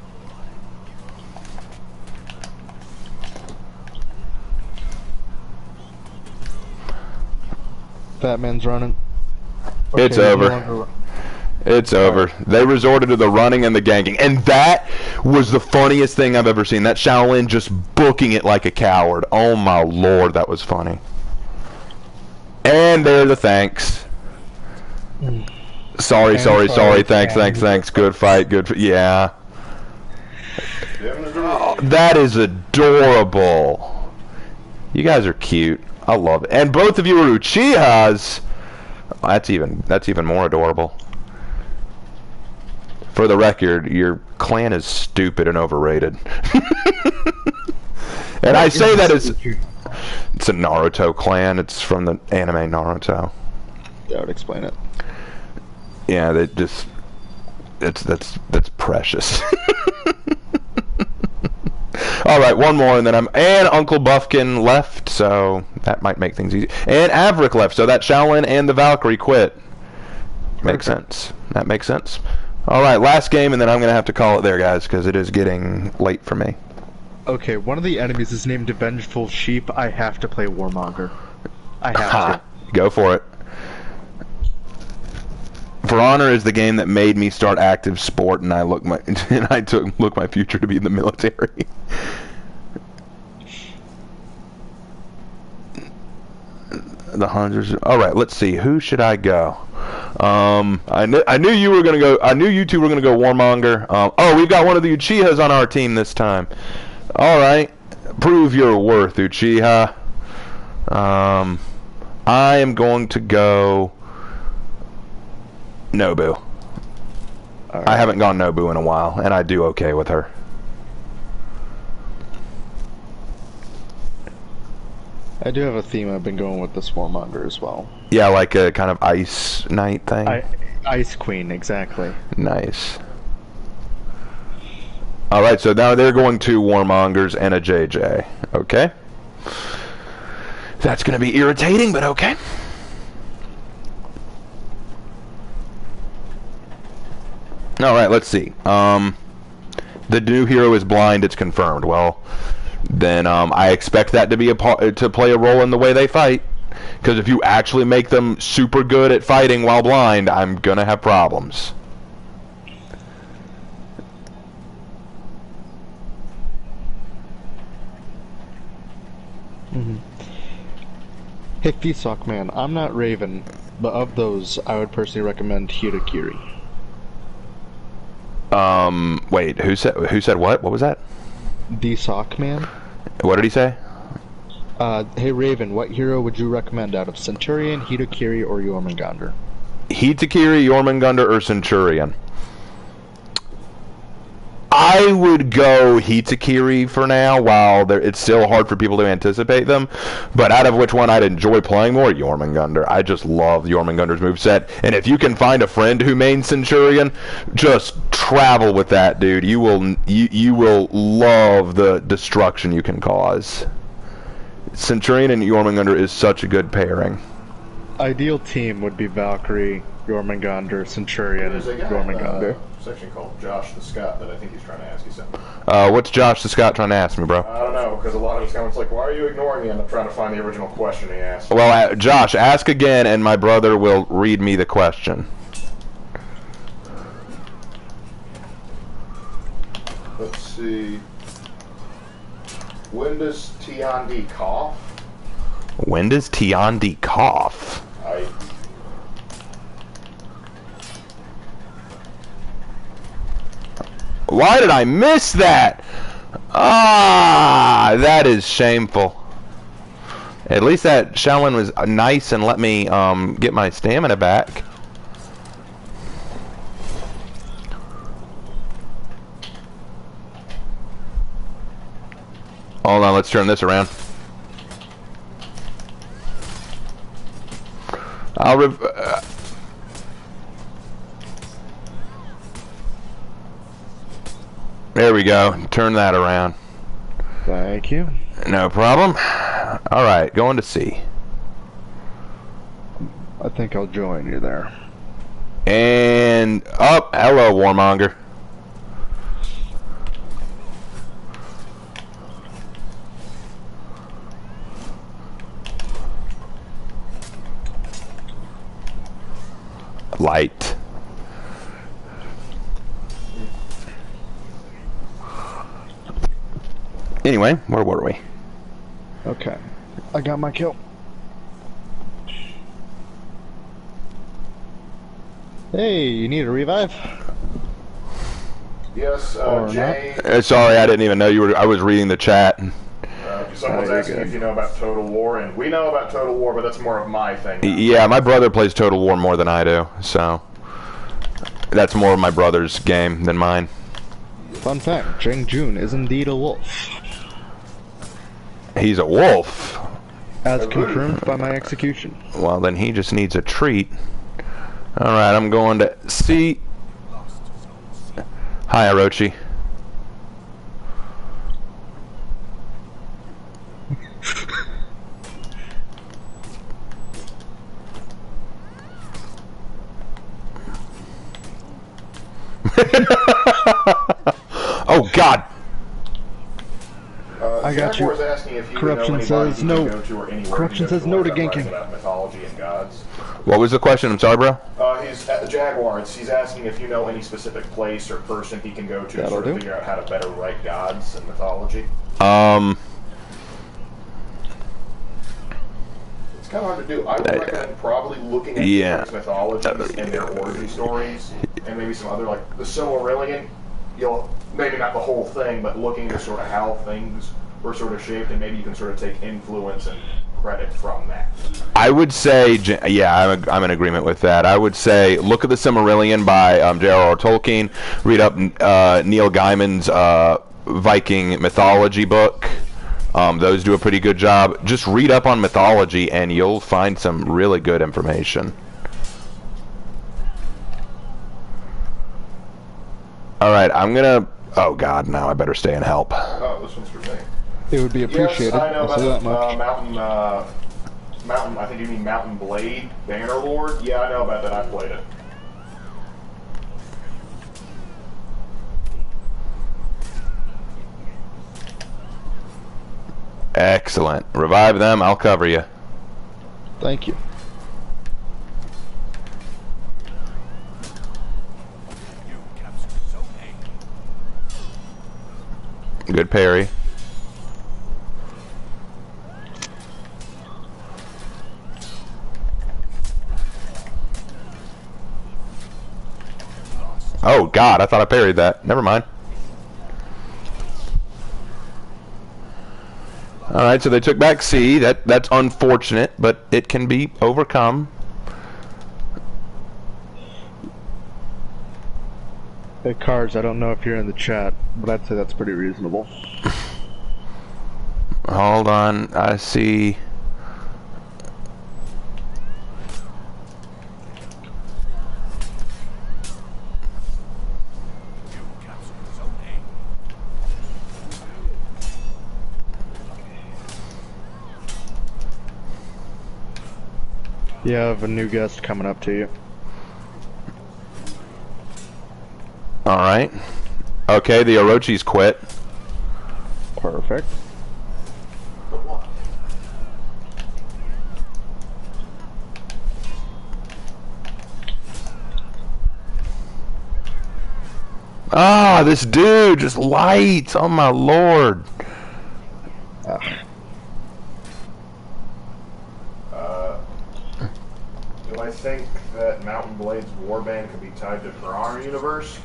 Batman's running. It's Okay, over. It's over. They resorted to the running and the ganking. And that was the funniest thing I've ever seen. That Shaolin just booking it like a coward. Oh my lord, that was funny. And there are the thanks. Sorry. Thanks. Good fight. Yeah. Oh, that is adorable. You guys are cute. I love it. And both of you are Uchihas. That's even more adorable. For the record, your clan is stupid and overrated. And I say that as it's a Naruto clan. It's from the anime Naruto. Yeah, I would explain it. Yeah, they just that's precious. All right, one more, and then and Uncle Buffkin left, so that might make things easy. And Averick left, so that Shaolin and the Valkyrie quit. Makes sense. That makes sense. All right, last game, and then I'm gonna have to call it there, guys, because it is getting late for me. Okay, one of the enemies is named Vengeful Sheep. I have to play Warmonger. I have to. Go for it. For Honor is the game that made me start active sport, and I look my future to be in the military. The hundreds. All right, let's see. Who should I go? I knew you were gonna go. I knew you two were gonna go Warmonger. Oh, we've got one of the Uchihas on our team this time. All right, prove your worth, Uchiha. I am going to go Nobu. Right. I haven't gone Nobu in a while, and I do okay with her. I do have a theme I've been going with this Warmonger as well. Yeah, like a kind of Ice Knight thing? Ice Queen, exactly. Nice. Alright, so now they're going to Warmongers and a JJ. Okay. That's going to be irritating, but okay. Alright, let's see. The new hero is blind, it's confirmed. Well, then I expect that to be to play a role in the way they fight. Because if you actually make them super good at fighting while blind, I'm gonna have problems. Hey, Feasock man, I'm not Raven, but of those, I would personally recommend Hirakiri. Wait, who said what? What was that? The Sock Man. What did he say? Hey Raven, what hero would you recommend out of Centurion, Hitakiri, or Jormungandr? Hitakiri, Jormungandr, or Centurion? I would go Hitakiri for now, while it's still hard for people to anticipate them. But out of which one I'd enjoy playing more, Jormungandr. I just love Jormungandr's moveset. And if you can find a friend who mains Centurion, just travel with that dude. You will love the destruction you can cause. Centurion and Jormungandr is such a good pairing. Ideal team would be Valkyrie, Jormungandr, Centurion, Jormungandr. Section called Josh the Scott that I think he's trying to ask you something. What's Josh the Scott trying to ask me, bro? I don't know, because a lot of his comments like, why are you ignoring me? And I'm trying to find the original question he asked. Well, Josh, ask again, and my brother will read me the question. Let's see. When does Tiandi cough? When does Tiandi cough? Why did I miss that? Ah, that is shameful. At least that Shaolin was nice and let me get my stamina back. Hold on, let's turn this around. There we go. Turn that around. Thank you. No problem. All right, going to C. I think I'll join you there. And up. Hello, Warmonger. Light. Anyway, where were we? Okay. I got my kill. Hey, you need a revive? Yes, Or Jay. Sorry, I didn't even know you were. I was reading the chat. Someone's you're asking good. if you know about Total War, and we know about Total War, but that's more of my thing. Yeah, my brother plays Total War more than I do, so that's more of my brother's game than mine. Fun fact, Jang Jun is indeed a wolf. He's a wolf. As confirmed by my execution. Well, then he just needs a treat. All right, I'm going to C. Hi, Orochi. Oh God! I got you. Asking if you Corruption know says no. Go to or anywhere Corruption to go says no to that writes ganking. about mythology and gods. What was the question? I'm sorry, bro. He's at the Jaguars. He's asking if you know any specific place or person he can go to That'll sort of do. figure out how to better write gods and mythology. It's kind of hard to do. I would recommend probably looking at different mythologies and their origin stories, and maybe some other, like the Silmarillion. You'll maybe not the whole thing, but looking at sort of how things were sort of shaped, and maybe you can sort of take influence and credit from that. I would say, yeah, I'm in agreement with that. I would say look at the Silmarillion by J.R.R. Tolkien. Read up Neil Gaiman's Viking mythology book. Those do a pretty good job. Just read up on mythology, and you'll find some really good information. All right, I'm gonna. Oh God, now I better stay and help. Oh, this one's for me. It would be appreciated. Yes, I know I'll say that much. Mountain. I think you mean Mountain Blade, Bannerlord. Yeah, I know about that. I played it. Excellent. Revive them. I'll cover you. Thank you. Good parry. Oh God, I thought I parried that. Never mind. Alright, so they took back C. That's unfortunate, but it can be overcome. Hey, Cars, I don't know if you're in the chat, but I'd say that's pretty reasonable. Hold on, I see. You have a new guest coming up to you. Alright. Okay, the Orochis quit. Perfect. Ah, this dude just lights. Oh my lord. Do I think that Mountain Blade's warband could be tied to our universe?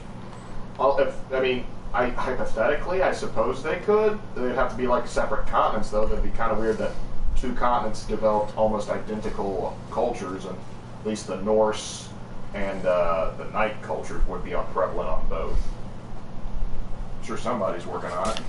Hypothetically, I suppose they could. They'd have to be like separate continents, though. That'd be kind of weird that two continents developed almost identical cultures, and at least the Norse and the Knight cultures would be prevalent on both. I'm sure somebody's working on it.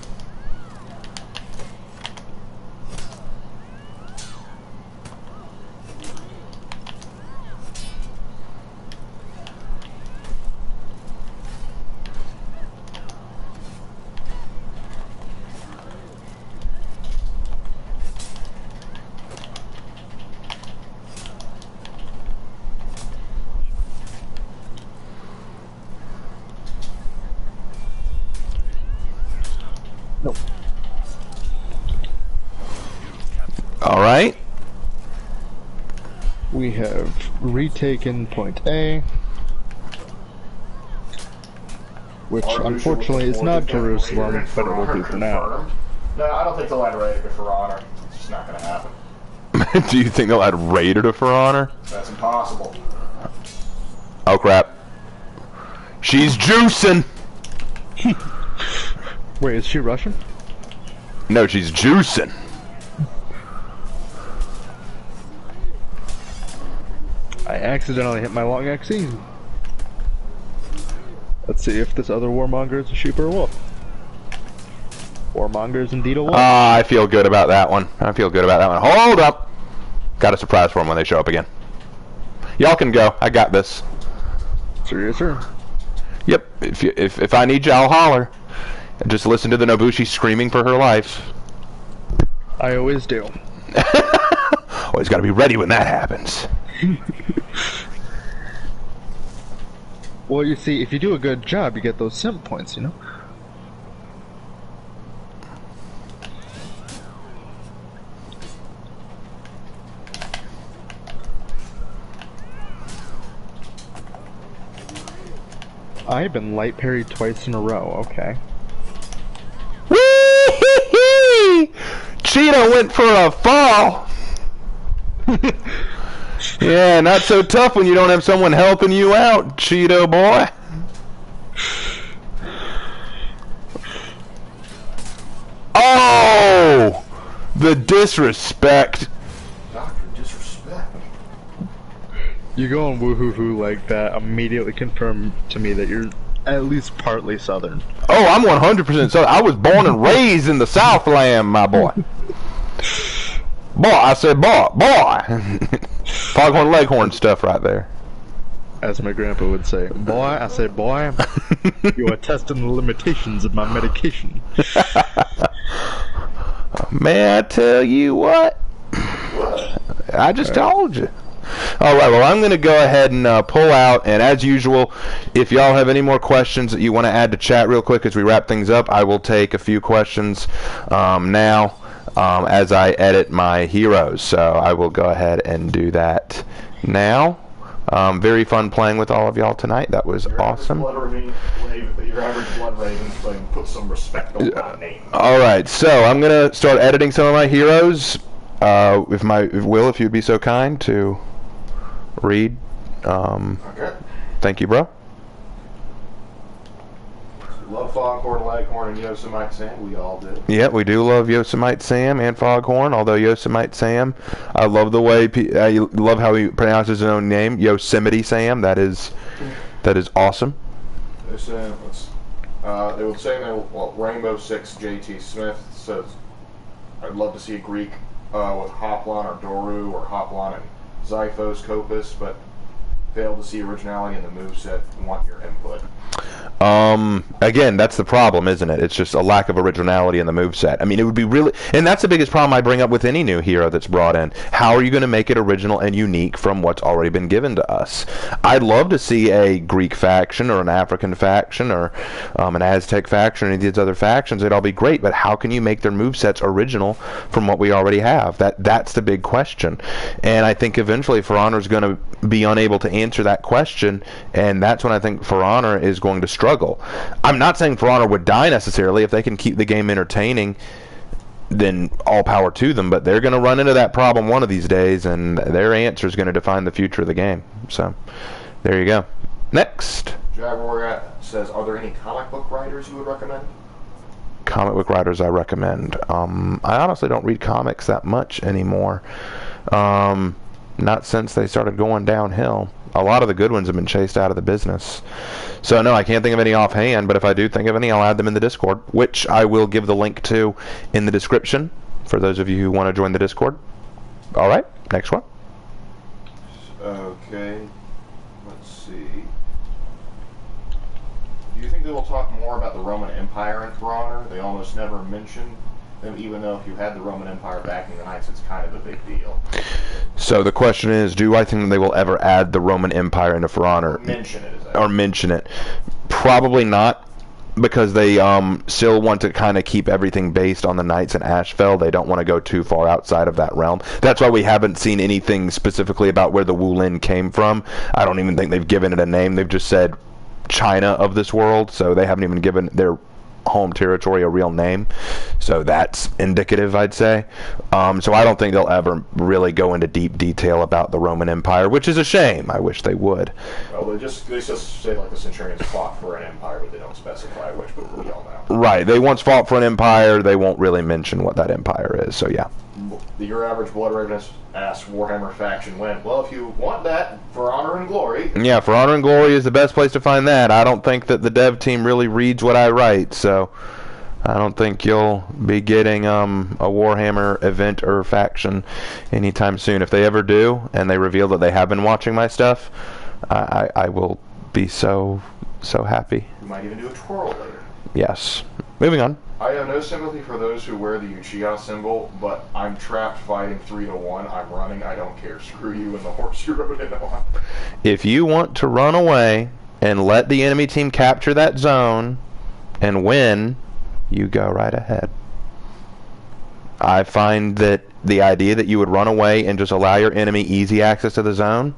Nope. All right. We have retaken point A, which unfortunately is not Jerusalem, but it will do for now. No, I don't think they'll add Radica for honor. It's just not going to happen. Do you think they'll add Raider to For Honor? That's impossible. Oh crap. She's juicing! Wait, is she Russian? No, she's juicing. I accidentally hit my long XE. Let's see if this other warmonger is a sheep or a wolf. Warmonger is indeed a wolf. I feel good about that one. I feel good about that one. Hold up! Got a surprise for them when they show up again. Y'all can go. I got this. Sir, yes, sir. Yep. If I need you, I'll holler. Just listen to the Nobushi screaming for her life. I always do. Always got to be ready when that happens. Well, you see, if you do a good job, you get those simp points, you know? I've been light parried twice in a row, okay. Whee! Cheetah went for a fall! Yeah, not so tough when you don't have someone helping you out, Cheeto boy. Oh! The disrespect. Doctor disrespect. You go on woohoo like that, immediately confirm to me that you're at least partly Southern. Oh, I'm 100% so. I was born and raised in the Southland, my boy. Boy, I said boy, boy. Foghorn Leghorn stuff right there. As my grandpa would say, boy, I say, boy, you are testing the limitations of my medication. May I tell you what? I just told you. Alright, well, I'm going to go ahead and pull out, and as usual, if y'all have any more questions that you want to add to chat real quick as we wrap things up, I will take a few questions now as I edit my heroes. So I will go ahead and do that now. Very fun playing with all of y'all tonight. That was awesome. Your average blood raven, put some respect on my name. Alright, so I'm going to start editing some of my heroes. If you'd be so kind to read. Okay. Thank you, bro. Love Foghorn Leghorn and Yosemite Sam. We all do. Yeah, we do love Yosemite Sam and Foghorn. Although Yosemite Sam, I love the way I love how he pronounces his own name, Yosemite Sam. That is awesome. They say they would say Rainbow Six JT Smith says, "I'd love to see a Greek with Hoplon or Doru or Hoplon and Zyphos Copus, but fail to see originality in the moveset. Want your input." Again, that's the problem, isn't it? It's just a lack of originality in the moveset. I mean, it would be really... And that's the biggest problem I bring up with any new hero that's brought in. How are you going to make it original and unique from what's already been given to us? I'd love to see a Greek faction or an African faction or an Aztec faction or any of these other factions. It'd all be great, but how can you make their movesets original from what we already have? That's the big question. And I think eventually For Honor is going to be unable to answer that question, and that's when I think For Honor is going to struggle. I'm not saying For Honor would die necessarily. If they can keep the game entertaining, then all power to them, but they're going to run into that problem one of these days, and their answer is going to define the future of the game. So there you go. Next. Jaguar says, are there any comic book writers you would recommend? Comic book writers I recommend. I honestly don't read comics that much anymore. Not since they started going downhill. A lot of the good ones have been chased out of the business. So no, I can't think of any offhand, but if I do think of any, I'll add them in the Discord, which I will give the link to in the description for those of you who want to join the Discord. Alright, next one. Okay, let's see. Do you think they will talk more about the Roman Empire in For Honor? They almost never mention them, even though if you had the Roman Empire backing the Knights, it's kind of a big deal. So the question is, do I think that they will ever add the Roman Empire into For Honor? Mention it. Or mention it. Probably not. because they still want to kind of keep everything based on the Knights in Ashfell. They don't want to go too far outside of that realm. That's why we haven't seen anything specifically about where the Wulin came from. I don't even think they've given it a name. They've just said China of this world, so they haven't even given their home territory a real name. So that's indicative, I'd say. So I don't think they'll ever really go into deep detail about the Roman Empire, which is a shame. I wish they would. Well, they just say like the Centurions fought for an empire, but they don't specify which, but we all know. Right, they once fought for an empire. They won't really mention what that empire is, so yeah. Your average Blood Raven asks Warhammer faction win. Well, if you want that for honor and glory. Yeah, for honor and glory is the best place to find that. I don't think that the dev team really reads what I write, so I don't think you'll be getting a Warhammer event or faction anytime soon. If they ever do, and they reveal that they have been watching my stuff, I will be so happy. You might even do a twirl later. Yes. Moving on. I have no sympathy for those who wear the Uchiha symbol, but I'm trapped fighting 3-1. I'm running. I don't care. Screw you and the horse you rode in on. If you want to run away and let the enemy team capture that zone and win, you go right ahead. I find that the idea that you would run away and just allow your enemy easy access to the zone,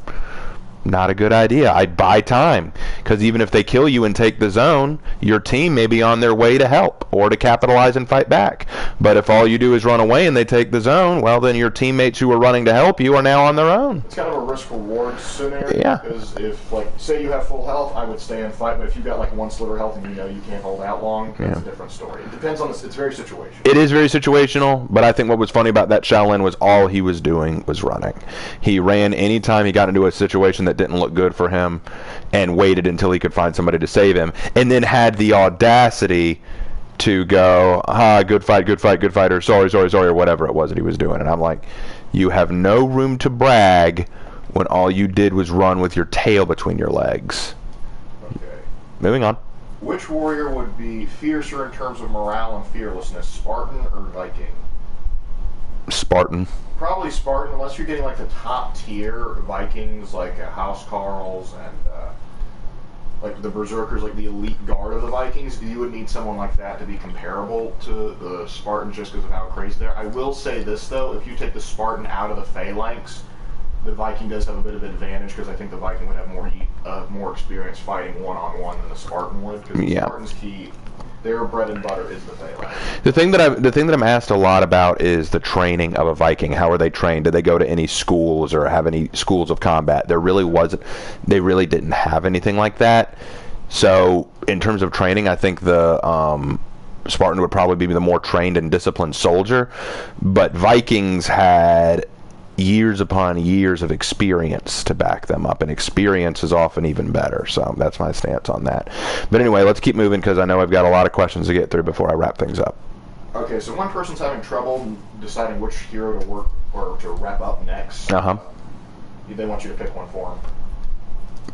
not a good idea. I'd buy time, because even if they kill you and take the zone, your team may be on their way to help or to capitalize and fight back. But if all you do is run away and they take the zone, well, then your teammates who were running to help you are now on their own. It's kind of a risk-reward scenario. Yeah. Because if, like, say you have full health, I would stay and fight. But if you've got like one sliver health and you know you can't hold out long, that's a different story. It depends on this. It's very situational. It is very situational, but I think what was funny about that Shaolin was all he was doing was running. He ran anytime he got into a situation that didn't look good for him and waited until he could find somebody to save him, and then had the audacity to go, good fight, good fight, good fighter, sorry, or whatever it was that he was doing. And I'm like, you have no room to brag when all you did was run with your tail between your legs. Okay. Moving on. Which warrior would be fiercer in terms of morale and fearlessness, Spartan or Viking? Spartan. Probably Spartan, unless you're getting like the top tier Vikings, like House Carls and like the Berserkers, like the elite guard of the Vikings. You would need someone like that to be comparable to the Spartans just because of how crazy they are. I will say this though, if you take the Spartan out of the phalanx, the Viking does have a bit of an advantage, because I think the Viking would have more experience fighting one-on-one than the Spartan would, because the Spartan's key, their bread and butter is the phalanx. The thing that I'm asked a lot about is the training of a Viking. How are they trained? Did they go to any schools or have any schools of combat? There really wasn't. They really didn't have anything like that. So in terms of training, I think the Spartan would probably be the more trained and disciplined soldier, but Vikings had years upon years of experience to back them up, and experience is often even better. So that's my stance on that. But anyway, let's keep moving, because I know I've got a lot of questions to get through before I wrap things up. Okay, so one person's having trouble deciding which hero to work or to rep up next. They want you to pick one for them.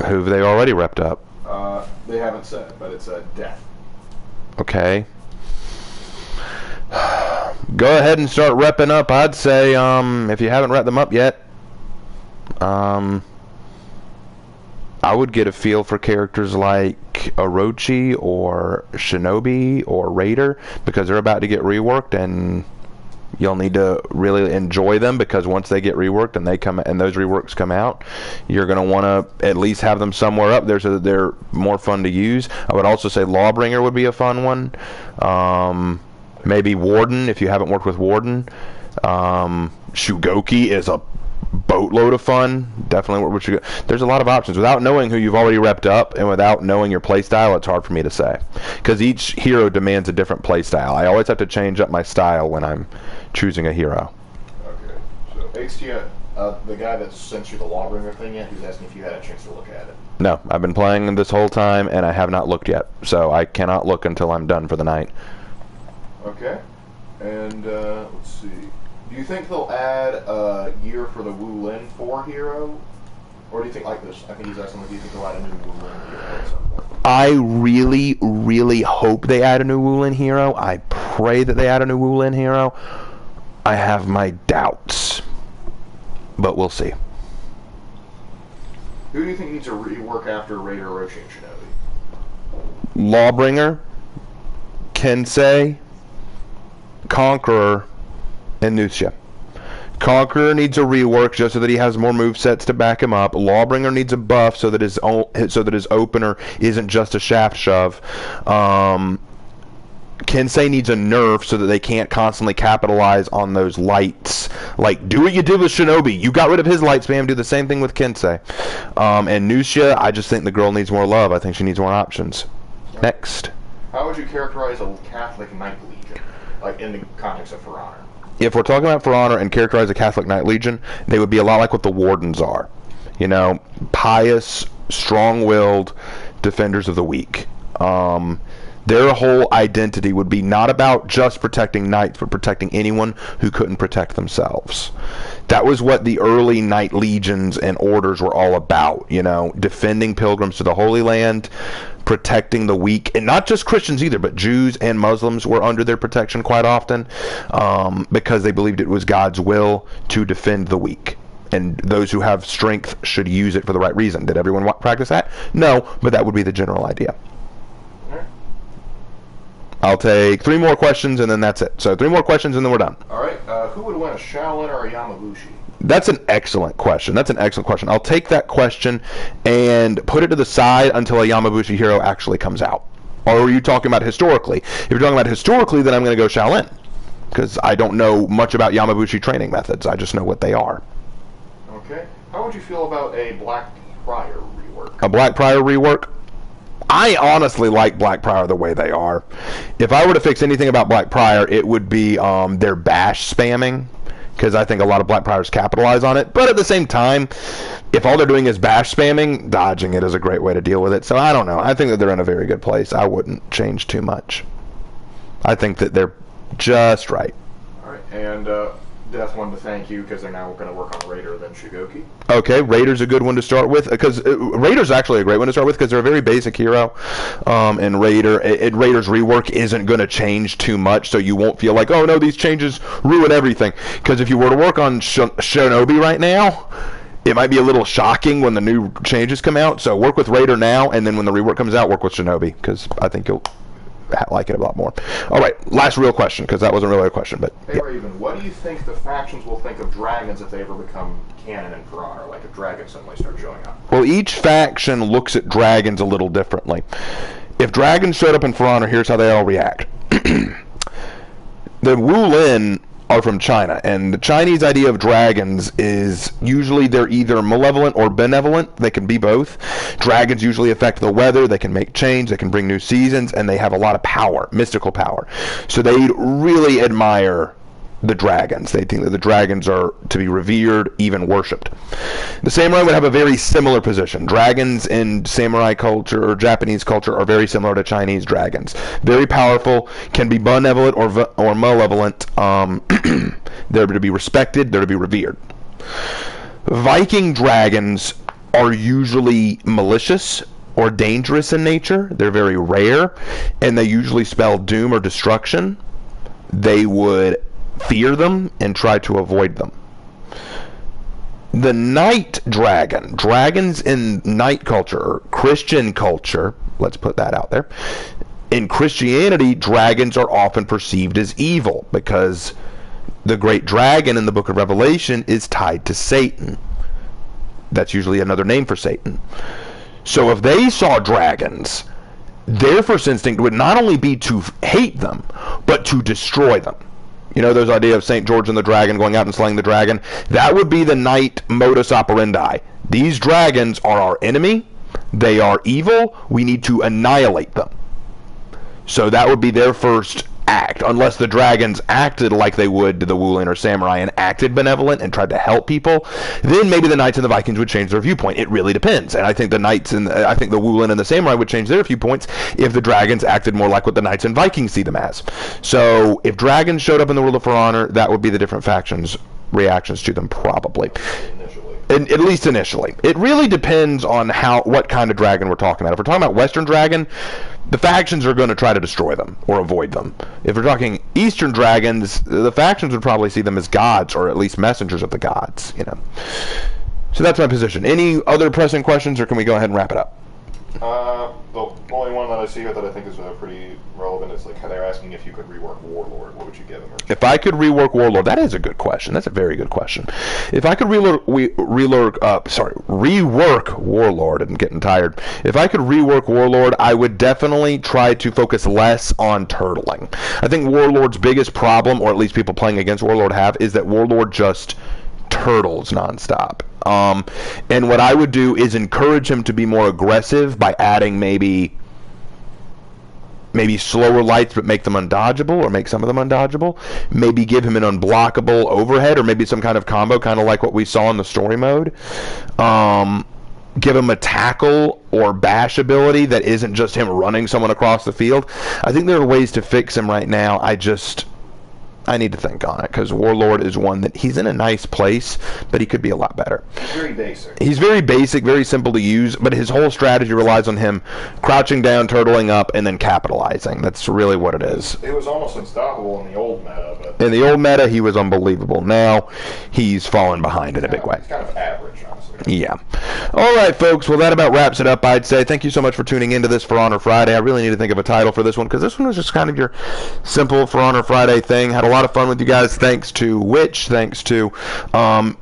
Who've they already repped up? They haven't said, but it's Death. Okay. Go ahead and start repping up. I'd say if you haven't repped them up yet, I would get a feel for characters like Orochi or Shinobi or Raider, because they're about to get reworked, and you'll need to really enjoy them, because once they get reworked and those reworks come out, you're going to want to at least have them somewhere up there so that they're more fun to use. I would also say Lawbringer would be a fun one. Maybe Warden, if you haven't worked with Warden. Shugoki is a boatload of fun. Definitely work with Shugoki. There's a lot of options. Without knowing who you've already repped up, and without knowing your playstyle, it's hard for me to say, because each hero demands a different playstyle. I always have to change up my style when I'm choosing a hero. Okay, so HT, the guy that sent you the Lawbringer thing yet, he's asking if you had a chance to look at it. No, I've been playing this whole time, and I have not looked yet, so I cannot look until I'm done for the night. Okay, and let's see. Do you think they'll add a year for the Wu Lin 4 hero? Or do you think, like this, I think he's asking, do you think they'll add a new Wu Lin hero at some point? I really, really hope they add a new Wu Lin hero. I pray that they add a new Wu Lin hero. I have my doubts, but we'll see. Who do you think needs a rework after Raider, Orochi, and Shinobi? Lawbringer, Kensei, Conqueror, and Nucia. Conqueror needs a rework just so that he has more movesets to back him up. Lawbringer needs a buff so that his opener isn't just a shaft shove. Kensei needs a nerf so that they can't constantly capitalize on those lights. Like, do what you did with Shinobi. You got rid of his light spam. Do the same thing with Kensei. And Nucia, I just think the girl needs more love. I think she needs more options. Next. How would you characterize a Catholic Knight Legion, like in the context of For Honor? If we're talking about For Honor and characterize a Catholic Knight Legion, they would be a lot like what the Wardens are. You know, pious, strong-willed defenders of the weak. Their whole identity would be not about just protecting knights, but protecting anyone who couldn't protect themselves. That was what the early knight legions and orders were all about, you know, defending pilgrims to the Holy Land, protecting the weak, and not just Christians either, but Jews and Muslims were under their protection quite often, because they believed it was God's will to defend the weak. And those who have strength should use it for the right reason. Did everyone practice that? No, but that would be the general idea. I'll take 3 more questions and then that's it. So 3 more questions and then we're done. All right. Who would win, a Shaolin or a Yamabushi? That's an excellent question. I'll take that question and put it to the side until a Yamabushi hero actually comes out. Or are you talking about historically? If you're talking about historically, then I'm going to go Shaolin. Because I don't know much about Yamabushi training methods. I just know what they are. Okay. How would you feel about a Black Prior rework? A Black Prior rework? I honestly like Black Prior the way they are. If I were to fix anything about Black Prior, it would be their bash spamming, because I think a lot of Black Priors capitalize on it. But at the same time, if all they're doing is bash spamming, dodging it is a great way to deal with it. So I don't know. I think that they're in a very good place. I wouldn't change too much. I think that they're just right. All right, and Death wanted to thank you because they're now going to work on Raider than Shigoki. Okay, Raider's a good one to start with, because Raider's actually a great one to start with because they're a very basic hero, and Raider's rework isn't going to change too much, so you won't feel like, oh no, these changes ruin everything. Because if you were to work on Shinobi right now, it might be a little shocking when the new changes come out. So work with Raider now, and then when the rework comes out, work with Shinobi, because I think you'll like it a lot more. All right, last real question, because that wasn't really a question, but hey, yeah. Raven, what do you think the factions will think of dragons if they ever become canon in For Honor, like if dragons suddenly start showing up? Well, each faction looks at dragons a little differently. If dragons showed up in For Honor, here's how they all react. The Wulin are from China, and the Chinese idea of dragons is usually they're either malevolent or benevolent. They can be both. Dragons usually affect the weather, they can make change, they can bring new seasons, and they have a lot of power, mystical power. So they really admire the dragons. They think that the dragons are to be revered, even worshipped. The samurai would have a very similar position. Dragons in samurai culture or Japanese culture are very similar to Chinese dragons. Very powerful, can be benevolent or malevolent. They're to be respected, they're to be revered. Viking dragons are usually malicious or dangerous in nature. They're very rare, and they usually spell doom or destruction. They would fear them and try to avoid them. The night dragon, dragons in night culture, or Christian culture, let's put that out there. In Christianity, dragons are often perceived as evil because the great dragon in the book of Revelation is tied to Satan. That's usually another name for Satan. So if they saw dragons, their first instinct would not only be to hate them, but to destroy them. You know, those idea of St. George and the dragon going out and slaying the dragon? That would be the knight modus operandi. These dragons are our enemy. They are evil. We need to annihilate them. So that would be their first act, unless the dragons acted like they would to the Wulin or Samurai and acted benevolent and tried to help people. Then maybe the Knights and the Vikings would change their viewpoint. It really depends. And I think the Knights and I think the Wulin and the Samurai would change their viewpoints if the dragons acted more like what the Knights and Vikings see them as. So if dragons showed up in the world of For Honor, that would be the different factions' reactions to them, probably. At least initially. It really depends on what kind of dragon we're talking about. If we're talking about Western dragon, the factions are going to try to destroy them or avoid them. If we're talking Eastern dragons, the factions would probably see them as gods, or at least messengers of the gods, you know. So that's my position. Any other pressing questions, or can we go ahead and wrap it up? the only one that I see here that I think is pretty relevant is like they're asking if you could rework Warlord. What would you give them? If I could rework Warlord, that is a good question. That's a very good question. If I could rework Warlord, I'm getting tired. If I could rework Warlord, I would definitely try to focus less on turtling. I think Warlord's biggest problem, or at least people playing against Warlord have, is that Warlord just turtles nonstop. And what I would do is encourage him to be more aggressive by adding maybe slower lights but make them undodgeable, or make some of them undodgeable. Maybe give him an unblockable overhead, or maybe some kind of combo, kind of like what we saw in the story mode. Give him a tackle or bash ability that isn't just him running someone across the field. I think there are ways to fix him right now. I need to think on it, because Warlord is one that he's in a nice place, but he could be a lot better. He's very basic. He's very basic, very simple to use, but his whole strategy relies on him crouching down, turtling up, and then capitalizing. That's really what it is. It was almost unstoppable in the old meta, but in the old meta, he was unbelievable. Now, he's fallen behind in a big way. He's kind of average, honestly. Yeah. All right, folks. Well, that about wraps it up, I'd say. Thank you so much for tuning into this For Honor Friday. I really need to think of a title for this one, because this one was just kind of your simple For Honor Friday thing. Had a lot of fun with you guys. Thanks to Witch. Thanks to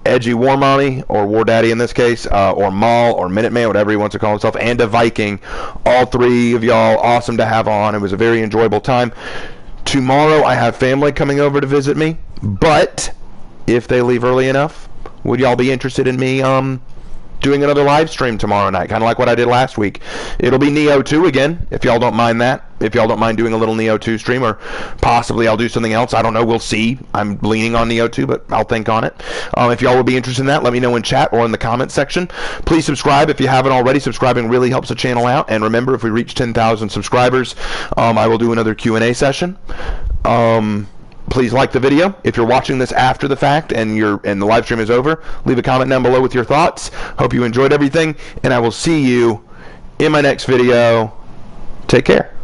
Edgy War Mommy, or War Daddy in this case, or Maul, or Minuteman, whatever he wants to call himself, and a Viking. All three of y'all, awesome to have on. It was a very enjoyable time. Tomorrow, I have family coming over to visit me, but if they leave early enough, would y'all be interested in me doing another live stream tomorrow night, kind of like what I did last week? It'll be Neo 2 again, if y'all don't mind that. If y'all don't mind doing a little Neo 2 stream, or possibly I'll do something else. I don't know. We'll see. I'm leaning on Neo 2, but I'll think on it. If y'all would be interested in that, let me know in chat or in the comments section. Please subscribe if you haven't already. Subscribing really helps the channel out. And remember, if we reach 10,000 subscribers, I will do another Q&A session. Please like the video. If you're watching this after the fact and the live stream is over, leave a comment down below with your thoughts. Hope you enjoyed everything, and I will see you in my next video. Take care.